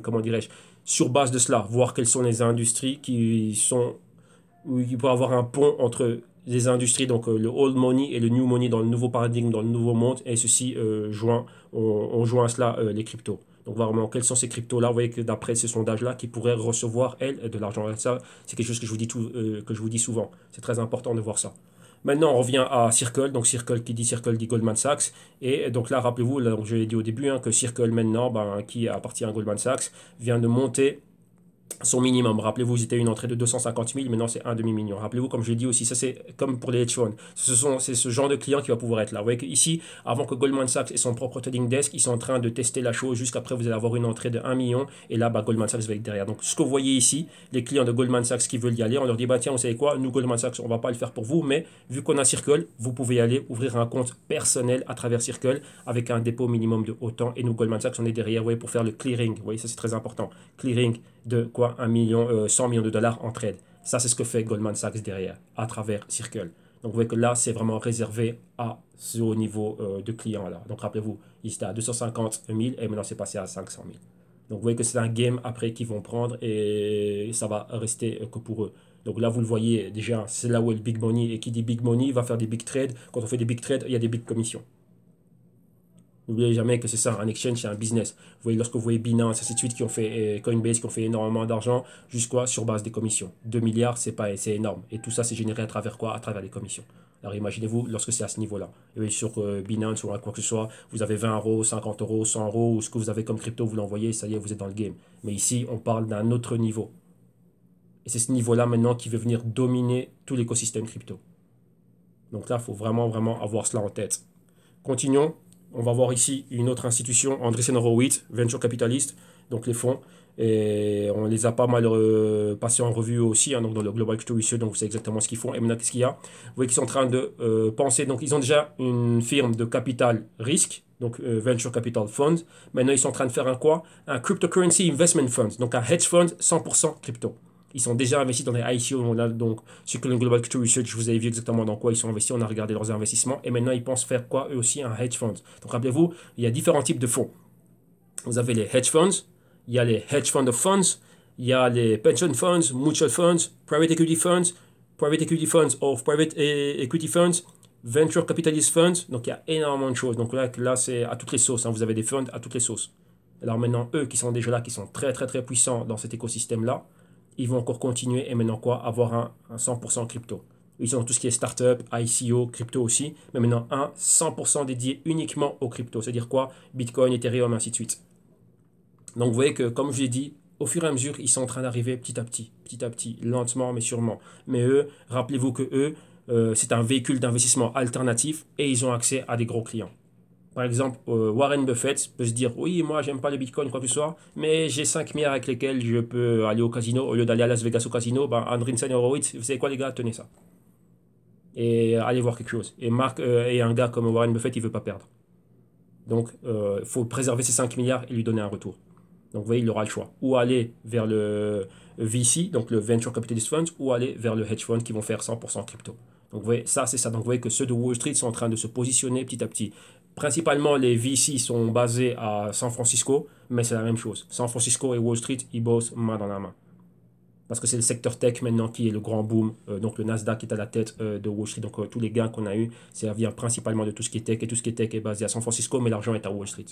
comment dirais-je, sur base de cela, voir quelles sont les industries où il peut y avoir un pont entre les industries, donc le old money et le new money dans le nouveau paradigme, dans le nouveau monde, et ceci on joint à cela les cryptos. Donc vraiment, quels sont ces cryptos-là? Vous voyez que d'après ces sondages-là, qui pourraient recevoir, elles, de l'argent. Ça, c'est quelque chose que je vous dis souvent. C'est très important de voir ça. Maintenant, on revient à Circle. Donc, Circle qui dit Circle dit Goldman Sachs. Et donc là, rappelez-vous, là, donc, je l'ai dit au début, hein, que Circle maintenant, qui appartient à Goldman Sachs, vient de monter son minimum. Rappelez-vous, c'était une entrée de 250 000, maintenant c'est un demi-million. Rappelez-vous, comme je l'ai dit aussi, ça c'est comme pour les hedge funds. C'est ce genre de client qui va pouvoir être là. Vous voyez qu'ici, avant que Goldman Sachs ait son propre trading desk, ils sont en train de tester la chose. Jusqu'après, vous allez avoir une entrée de 1 million. Et là, Goldman Sachs va être derrière. Donc, ce que vous voyez ici, les clients de Goldman Sachs qui veulent y aller, on leur dit, tiens, vous savez quoi, nous, Goldman Sachs, on ne va pas le faire pour vous, mais vu qu'on a Circle, vous pouvez y aller ouvrir un compte personnel à travers Circle avec un dépôt minimum de autant. Et nous, Goldman Sachs, on est derrière, vous voyez, pour faire le clearing. Vous voyez, ça c'est très important. Clearing de quoi 100 millions de dollars en trade. Ça, c'est ce que fait Goldman Sachs derrière, à travers Circle. Donc, vous voyez que là, c'est vraiment réservé à ce niveau de clients là. Donc, rappelez-vous, il était à 250 000 et maintenant, c'est passé à 500 000. Donc, vous voyez que c'est un game après qu'ils vont prendre et ça va rester que pour eux. Donc là, vous le voyez déjà, c'est là où est le big money. Et qui dit big money va faire des big trades. Quand on fait des big trades, il y a des big commissions. N'oubliez jamais que c'est ça, un exchange, c'est un business. Vous voyez, lorsque vous voyez Binance, ainsi de suite, qui ont fait Coinbase, qui ont fait énormément d'argent, jusqu'à sur base des commissions. 2 milliards, c'est énorme. Et tout ça, c'est généré à travers quoi? À travers les commissions. Alors imaginez-vous lorsque c'est à ce niveau-là. Et sur Binance ou quoi que ce soit, vous avez 20 euros, 50 euros, 100 euros, ou ce que vous avez comme crypto, vous l'envoyez, ça y est, vous êtes dans le game. Mais ici, on parle d'un autre niveau. Et c'est ce niveau-là maintenant qui veut venir dominer tout l'écosystème crypto. Donc là, il faut vraiment, vraiment avoir cela en tête. Continuons. On va voir ici une autre institution, Andreessen Horowitz, venture capitaliste, donc les fonds. Et on les a pas mal passés en revue aussi, hein, donc dans le Global Crypto Research, donc vous savez exactement ce qu'ils font. Et maintenant, qu'est-ce qu'il y a? Vous voyez qu'ils sont en train de penser, donc ils ont déjà une firme de capital risque, donc Venture Capital Fund. Maintenant, ils sont en train de faire un quoi? Un Cryptocurrency Investment Fund, donc un hedge fund 100% crypto. Ils sont déjà investis dans les ICO. Donc, sur le Global Crypto Research, je vous avais vu exactement dans quoi ils sont investis. On a regardé leurs investissements. Et maintenant, ils pensent faire quoi? Eux aussi, un hedge fund. Donc, rappelez-vous, il y a différents types de fonds. Vous avez les hedge funds. Il y a les hedge fund of funds. Il y a les pension funds, mutual funds, private equity funds of private equity funds Venture Capitalist Funds, donc il y a énormément de choses. Donc là c'est à toutes les sauces, hein. Vous avez des funds à toutes les sauces. Alors maintenant, eux qui sont déjà là, qui sont très très très puissants dans cet écosystème-là, ils vont encore continuer et maintenant quoi? Avoir un 100% crypto. Ils ont tout ce qui est startup, ICO, crypto aussi, mais maintenant un 100% dédié uniquement au crypto. C'est-à-dire quoi? Bitcoin, Ethereum, ainsi de suite. Donc vous voyez que, comme je l'ai dit, au fur et à mesure, ils sont en train d'arriver petit à petit, lentement mais sûrement. Mais eux, rappelez-vous que eux, c'est un véhicule d'investissement alternatif et ils ont accès à des gros clients. Par exemple, Warren Buffett peut se dire, oui, moi, j'aime pas le Bitcoin, quoi que ce soit, mais j'ai 5 milliards avec lesquels je peux aller au casino. Au lieu d'aller à Las Vegas au casino, ben, Andreessen Horowitz, vous savez quoi, les gars, tenez ça. Et allez voir quelque chose. Et un gars comme Warren Buffett, il veut pas perdre. Donc, il faut préserver ses 5 milliards et lui donner un retour. Donc, vous voyez, il aura le choix. Ou aller vers le VC, donc le Venture Capitalist Funds, ou aller vers le hedge fund qui vont faire 100% crypto. Donc, vous voyez, ça, c'est ça. Donc, vous voyez que ceux de Wall Street sont en train de se positionner petit à petit. Principalement, les VC sont basés à San Francisco, mais c'est la même chose. San Francisco et Wall Street, ils bossent main dans la main. Parce que c'est le secteur tech maintenant qui est le grand boom. Donc le Nasdaq est à la tête de Wall Street. Donc tous les gains qu'on a eu, ça vient principalement de tout ce qui est tech. Et tout ce qui est tech est basé à San Francisco, mais l'argent est à Wall Street.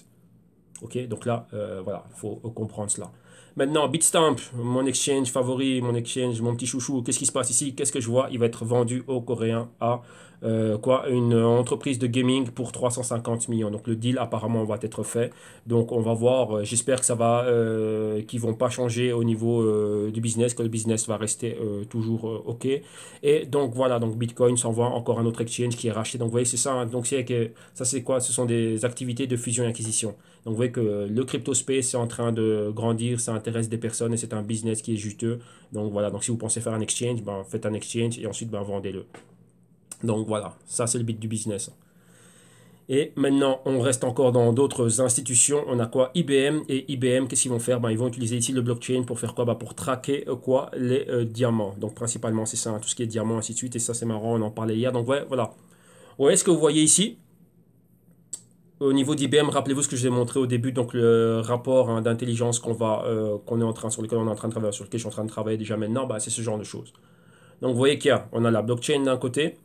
Ok, donc là, voilà, il faut comprendre cela. Maintenant, Bitstamp, mon exchange favori, mon exchange, mon petit chouchou, qu'est-ce qui se passe ici? Qu'est-ce que je vois? Il va être vendu aux Coréens à une entreprise de gaming pour 350 millions. Donc le deal apparemment va être fait. Donc on va voir, j'espère que ça va, qu'ils vont pas changer au niveau du business, que le business va rester toujours OK. Et donc voilà, donc Bitcoin s'envoie encore un autre exchange qui est racheté. Donc vous voyez, c'est ça, hein. Donc c'est que ça c'est quoi? Ce sont des activités de fusion et acquisition. Donc vous voyez que le crypto space est en train de grandir, ça intéresse des personnes et c'est un business qui est juteux. Donc voilà, donc si vous pensez faire un exchange, ben, faites un exchange et ensuite ben, vendez-le. Donc voilà, ça c'est le but du business. Et maintenant, on reste encore dans d'autres institutions. On a quoi? IBM. Et IBM, qu'est-ce qu'ils vont faire? Ben, ils vont utiliser ici le blockchain pour faire quoi? Ben, pour traquer quoi? Les diamants. Donc principalement, c'est ça, hein, tout ce qui est diamants, ainsi de suite. Et ça, c'est marrant, on en parlait hier. Donc ouais, voilà. Ouais, ce que vous voyez ici, au niveau d'IBM, rappelez-vous ce que je vous ai montré au début, donc le rapport, hein, d'intelligence qu'on est en train, sur lequel on est en train de travailler, sur lequel je suis en train de travailler déjà maintenant, bah, c'est ce genre de choses. Donc vous voyez on a la blockchain d'un côté,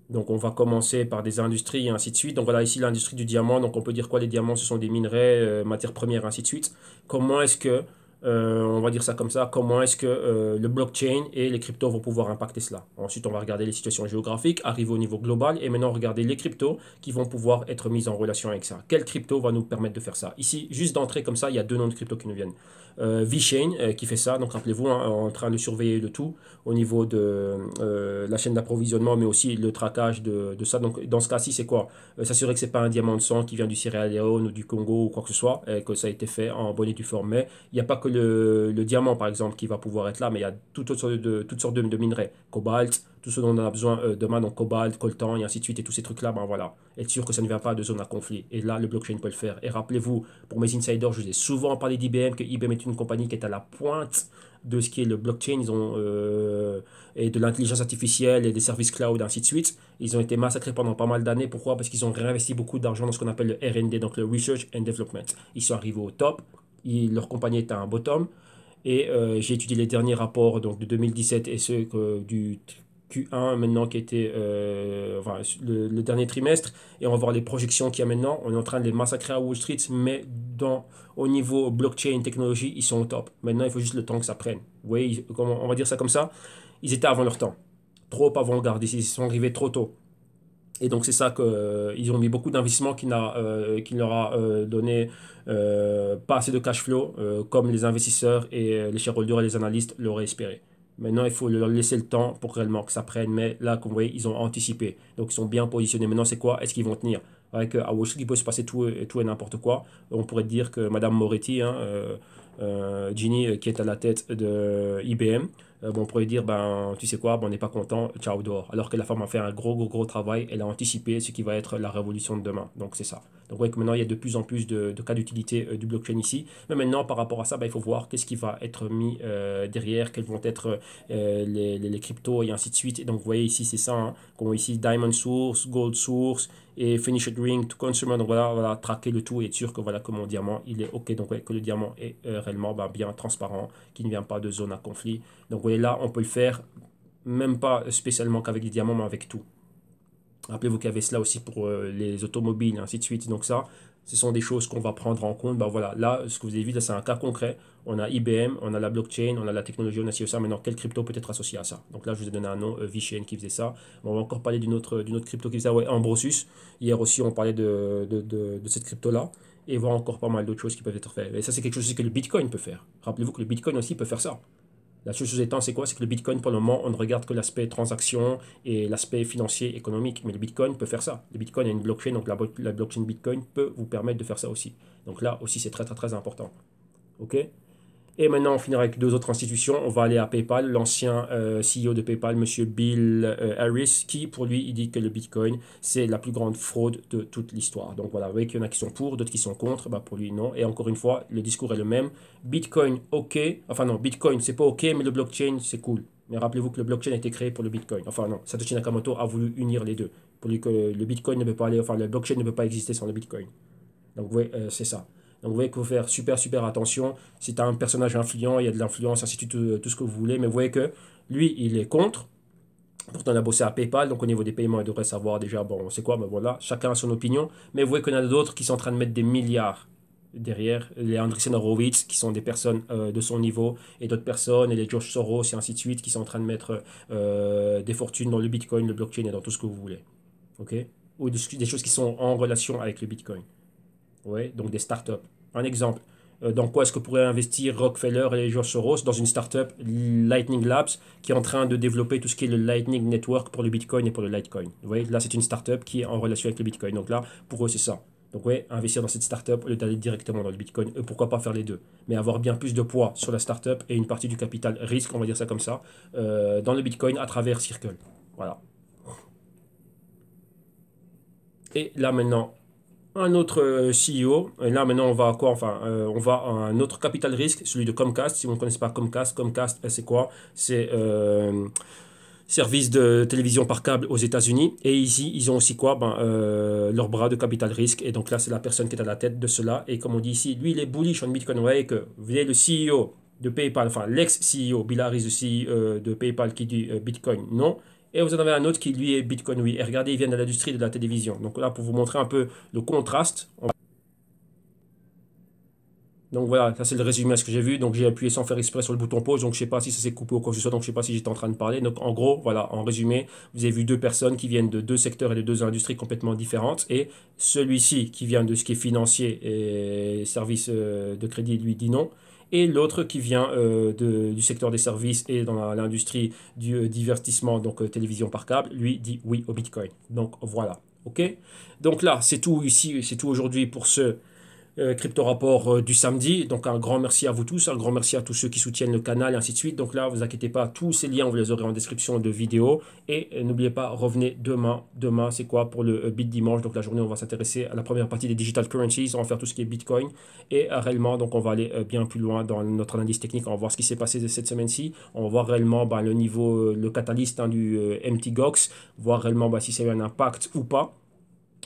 donc on va commencer par des industries et ainsi de suite. Donc voilà ici l'industrie du diamant, donc on peut dire quoi? Les diamants ce sont des minerais, matières premières, ainsi de suite. Comment est-ce que, on va dire ça comme ça, comment est-ce que le blockchain et les cryptos vont pouvoir impacter cela? Ensuite on va regarder les situations géographiques, arriver au niveau global et maintenant regarder les cryptos qui vont pouvoir être mises en relation avec ça. Quel crypto va nous permettre de faire ça? Ici, juste d'entrée comme ça, il y a deux noms de cryptos qui nous viennent. VeChain qui fait ça, donc rappelez-vous, hein, en train de surveiller le tout au niveau de la chaîne d'approvisionnement, mais aussi le traquage de ça. Donc dans ce cas-ci, c'est quoi? S'assurer que c'est pas un diamant de sang qui vient du Sierra Leone ou du Congo ou quoi que ce soit, et que ça a été fait en bonne et due forme. Mais il n'y a pas que le diamant, par exemple, qui va pouvoir être là, mais il y a toutes sortes de minerais. Cobalt, tout ce dont on a besoin demain, donc cobalt, coltan, et ainsi de suite, et tous ces trucs-là, ben voilà. Être sûr que ça ne vient pas de zone à conflit. Et là, le blockchain peut le faire. Et rappelez-vous, pour mes insiders, je vous ai souvent parlé d'IBM, que IBM est une compagnie qui est à la pointe de ce qui est le blockchain, et de l'intelligence artificielle et des services cloud, ainsi de suite. Ils ont été massacrés pendant pas mal d'années. Pourquoi? Parce qu'ils ont réinvesti beaucoup d'argent dans ce qu'on appelle le R&D, donc le Research and Development. Ils sont arrivés au top, leur compagnie était à un bottom, et j'ai étudié les derniers rapports donc, de 2017 et ceux du Q1 maintenant qui était enfin, le dernier trimestre, et on va voir les projections qu'il y a maintenant. On est en train de les massacrer à Wall Street, mais au niveau blockchain technologie, ils sont au top. Maintenant, il faut juste le temps que ça prenne. Vous voyez, on va dire ça comme ça, ils étaient avant leur temps, trop avant-garde, ils sont arrivés trop tôt. Et donc c'est ça qu'ils ont mis beaucoup d'investissements qui leur a donné pas assez de cash flow comme les investisseurs et les shareholders et les analystes l'auraient espéré. Maintenant, il faut leur laisser le temps pour réellement que ça prenne. Mais là, comme vous voyez, ils ont anticipé. Donc, ils sont bien positionnés. Maintenant, c'est quoi? Est-ce qu'ils vont tenir? Avec à Wall Street, il peut se passer tout et n'importe quoi. On pourrait dire que Madame Moretti, hein, Ginny, qui est à la tête de IBM, bon, on pourrait dire, ben, tu sais quoi, ben, on n'est pas content, ciao dehors. Alors que la femme a fait un gros travail, elle a anticipé ce qui va être la révolution de demain. Donc c'est ça. Donc vous voyez que maintenant, il y a de plus en plus de cas d'utilité du blockchain ici. Mais maintenant, par rapport à ça, ben, il faut voir qu'est-ce qui va être mis derrière, quels vont être les cryptos et ainsi de suite. Et donc vous voyez ici, c'est ça, hein, comme ici, Diamond Source, Gold Source et Finished Ring to Consumer. Donc voilà, traquer le tout et être sûr que voilà, que mon diamant, il est OK. Donc ouais, que le diamant est réellement ben, bien transparent, qu'il ne vient pas de zone à conflit. Donc vous voyez là, on peut le faire même pas spécialement qu'avec des diamants, mais avec tout. Rappelez-vous qu'il y avait cela aussi pour les automobiles, et ainsi de suite. Donc ça, ce sont des choses qu'on va prendre en compte. Ben voilà, là, ce que vous avez vu, là, c'est un cas concret. On a IBM, on a la blockchain, on a la technologie, on a ci ou ça. Maintenant, quelle crypto peut être associée à ça? Donc là, je vous ai donné un nom, VeChain qui faisait ça. On va encore parler d'une autre crypto qui faisait ça. Ouais, Ambrosus. Hier aussi, on parlait de cette crypto-là. Et voir encore pas mal d'autres choses qui peuvent être faites. Et ça, c'est quelque chose aussi que le Bitcoin peut faire. Rappelez-vous que le Bitcoin aussi peut faire ça. La seule chose étant, c'est quoi? C'est que le Bitcoin, pour le moment, on ne regarde que l'aspect transaction et l'aspect financier, économique. Mais le Bitcoin peut faire ça. Le Bitcoin a une blockchain, donc la blockchain Bitcoin peut vous permettre de faire ça aussi. Donc là aussi, c'est très, très, très important. OK? Et maintenant, on finira avec deux autres institutions. On va aller à PayPal, l'ancien CEO de PayPal, monsieur Bill Harris, qui, pour lui, il dit que le Bitcoin, c'est la plus grande fraude de toute l'histoire. Donc voilà, vous voyez qu'il y en a qui sont pour, d'autres qui sont contre. Bah, pour lui, non. Et encore une fois, le discours est le même. Bitcoin, OK. Enfin non, Bitcoin, c'est pas OK, mais le blockchain, c'est cool. Mais rappelez-vous que le blockchain a été créé pour le Bitcoin. Enfin non, Satoshi Nakamoto a voulu unir les deux. Pour lui que le Bitcoin ne peut pas aller, enfin le blockchain ne peut pas exister sans le Bitcoin. Donc vous voyez, c'est ça. Donc vous voyez qu'il faut faire super super attention. Si tu as un personnage influent, il y a de l'influence, ainsi de suite, tout ce que vous voulez. Mais vous voyez que lui, il est contre. Pourtant, on a bossé à PayPal, donc au niveau des paiements, il devrait savoir déjà, bon, c'est quoi, ben voilà, chacun a son opinion. Mais vous voyez qu'il y en a d'autres qui sont en train de mettre des milliards derrière, les Andreessen Horowitz, qui sont des personnes de son niveau, et d'autres personnes, et les George Soros, et ainsi de suite, qui sont en train de mettre des fortunes dans le Bitcoin, le blockchain, et dans tout ce que vous voulez. OK? Ou des choses qui sont en relation avec le Bitcoin. Ouais, donc des startups. Un exemple. Dans quoi est-ce que pourrait investir Rockefeller et George Soros? Dans une startup, Lightning Labs, qui est en train de développer tout ce qui est le Lightning Network pour le Bitcoin et pour le Litecoin. Vous voyez, là, c'est une startup qui est en relation avec le Bitcoin. Donc là, pour eux, c'est ça. Donc ouais, investir dans cette startup au lieu d'aller directement dans le Bitcoin. Pourquoi pas faire les deux? Mais avoir bien plus de poids sur la startup et une partie du capital risque, on va dire ça comme ça, dans le Bitcoin à travers Circle. Voilà. Et là maintenant, un autre CEO. Et là, maintenant, on va à quoi? Enfin, on va à un autre capital risque, celui de Comcast. Si vous ne connaissez pas Comcast, Comcast, c'est quoi? C'est service de télévision par câble aux États-Unis. Et ici, ils ont aussi quoi? Leur bras de capital risque. Et donc là, c'est la personne qui est à la tête de cela. Et comme on dit ici, lui, il est bullish on Bitcoin. Vous voyez que vous voyez le CEO de PayPal, enfin l'ex-CEO, Bill Harris, le CEO de PayPal, qui dit Bitcoin, non. Et vous en avez un autre qui, lui, est Bitcoin, oui. Et regardez, il vient de l'industrie de la télévision. Donc là, pour vous montrer un peu le contraste. Donc voilà, ça c'est le résumé à ce que j'ai vu. Donc j'ai appuyé sans faire exprès sur le bouton pause. Donc je sais pas si ça s'est coupé ou quoi que ce soit. Donc je sais pas si j'étais en train de parler. Donc en gros, voilà, en résumé, vous avez vu deux personnes qui viennent de deux secteurs et de deux industries complètement différentes. Et celui-ci qui vient de ce qui est financier et services de crédit, lui dit non. Et l'autre qui vient du secteur des services et dans l'industrie du divertissement, donc télévision par câble, lui dit oui au Bitcoin. Donc voilà. OK? Donc là, c'est tout ici, c'est tout aujourd'hui pour ce crypto rapport du samedi. Donc un grand merci à vous tous, un grand merci à tous ceux qui soutiennent le canal et ainsi de suite. Donc là, vous inquiétez pas, tous ces liens, vous les aurez en description de vidéo. Et n'oubliez pas, revenez demain. Demain, c'est quoi pour le Bit Dimanche? Donc la journée, on va s'intéresser à la première partie des digital currencies. On va faire tout ce qui est Bitcoin. Et réellement, donc on va aller bien plus loin dans notre analyse technique. On va voir ce qui s'est passé cette semaine-ci. On va voir réellement le niveau, le catalyste du MTGOX, voir réellement si ça a eu un impact ou pas.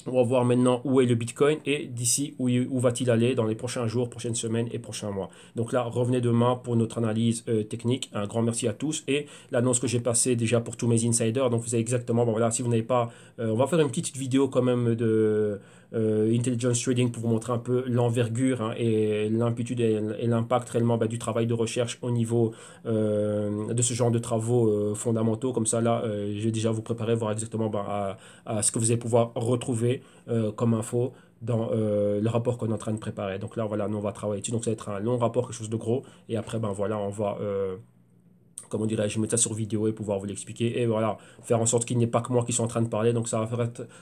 On va voir maintenant où est le Bitcoin et d'ici où va-t-il aller dans les prochains jours, prochaines semaines et prochains mois. Donc là, revenez demain pour notre analyse technique. Un grand merci à tous et l'annonce que j'ai passée déjà pour tous mes insiders. Donc vous savez exactement, voilà, si vous n'avez pas, on va faire une petite vidéo quand même de Intelligence Trading pour vous montrer un peu l'envergure et l'amplitude et l'impact réellement du travail de recherche au niveau de ce genre de travaux fondamentaux. Comme ça, là, je vais déjà vous préparer, voir exactement à ce que vous allez pouvoir retrouver comme info dans le rapport qu'on est en train de préparer. Donc là, voilà, nous on va travailler dessus. Donc ça va être un long rapport, quelque chose de gros. Et après, voilà, on va comment dirais-je, mettre ça sur vidéo et pouvoir vous l'expliquer. Et voilà, faire en sorte qu'il n'y ait pas que moi qui suis en train de parler. Donc ça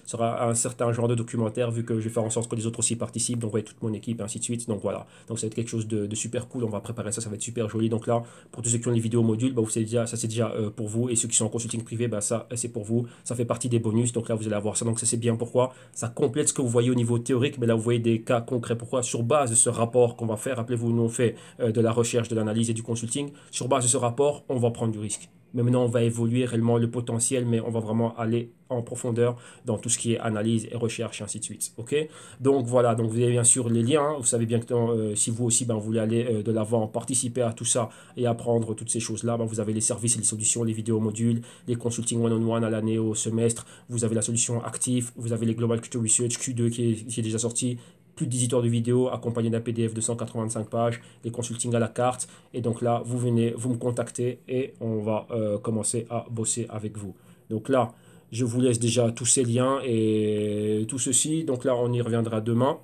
sera un certain genre de documentaire vu que je vais faire en sorte que les autres aussi participent. Donc ouais, toute mon équipe et ainsi de suite. Donc voilà, donc ça va être quelque chose de super cool. On va préparer ça, ça va être super joli. Donc là, pour tous ceux qui ont les vidéos modules, vous savez déjà, ça c'est déjà pour vous. Et ceux qui sont en consulting privé, ça c'est pour vous. Ça fait partie des bonus. Donc là, vous allez avoir ça. Donc ça c'est bien. Pourquoi? Ça complète ce que vous voyez au niveau théorique. Mais là, vous voyez des cas concrets. Pourquoi? Sur base de ce rapport qu'on va faire, rappelez-vous, nous on fait de la recherche, de l'analyse et du consulting. Sur base de ce rapport, on va prendre du risque. Mais maintenant, on va évoluer réellement le potentiel, mais on va vraiment aller en profondeur dans tout ce qui est analyse et recherche, et ainsi de suite. OK? Donc voilà, donc vous avez bien sûr les liens. Vous savez bien que si vous aussi, ben, vous voulez aller de l'avant, participer à tout ça et apprendre toutes ces choses-là, ben, vous avez les services et les solutions, les vidéos modules, les consulting one-on-one à l'année, au semestre. Vous avez la solution active, vous avez les Global Crypto Research Q2 qui est déjà sorti, plus de 10 éditeurs de vidéos accompagnés d'un PDF de 185 pages, les consultings à la carte. Et donc là, vous venez, vous me contactez et on va commencer à bosser avec vous. Donc là, je vous laisse déjà tous ces liens et tout ceci. Donc là, on y reviendra demain.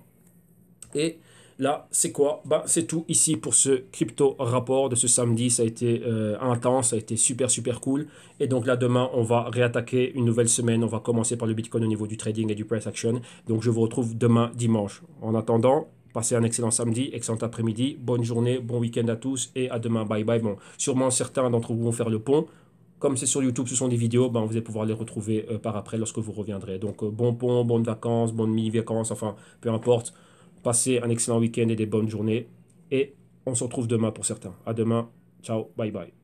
Et là, c'est quoi? Bah, c'est tout ici pour ce crypto rapport de ce samedi. Ça a été intense, ça a été super, super cool. Et donc là, demain, on va réattaquer une nouvelle semaine. On va commencer par le Bitcoin au niveau du trading et du price action. Donc je vous retrouve demain, dimanche. En attendant, passez un excellent samedi, excellent après-midi. Bonne journée, bon week-end à tous et à demain. Bye bye. Bon, sûrement certains d'entre vous vont faire le pont. Comme c'est sur YouTube, ce sont des vidéos, ben, vous allez pouvoir les retrouver par après lorsque vous reviendrez. Donc bon pont, bonnes vacances, bonnes mini-vacances, enfin peu importe. Passez un excellent week-end et des bonnes journées. Et on se retrouve demain pour certains. À demain. Ciao. Bye bye.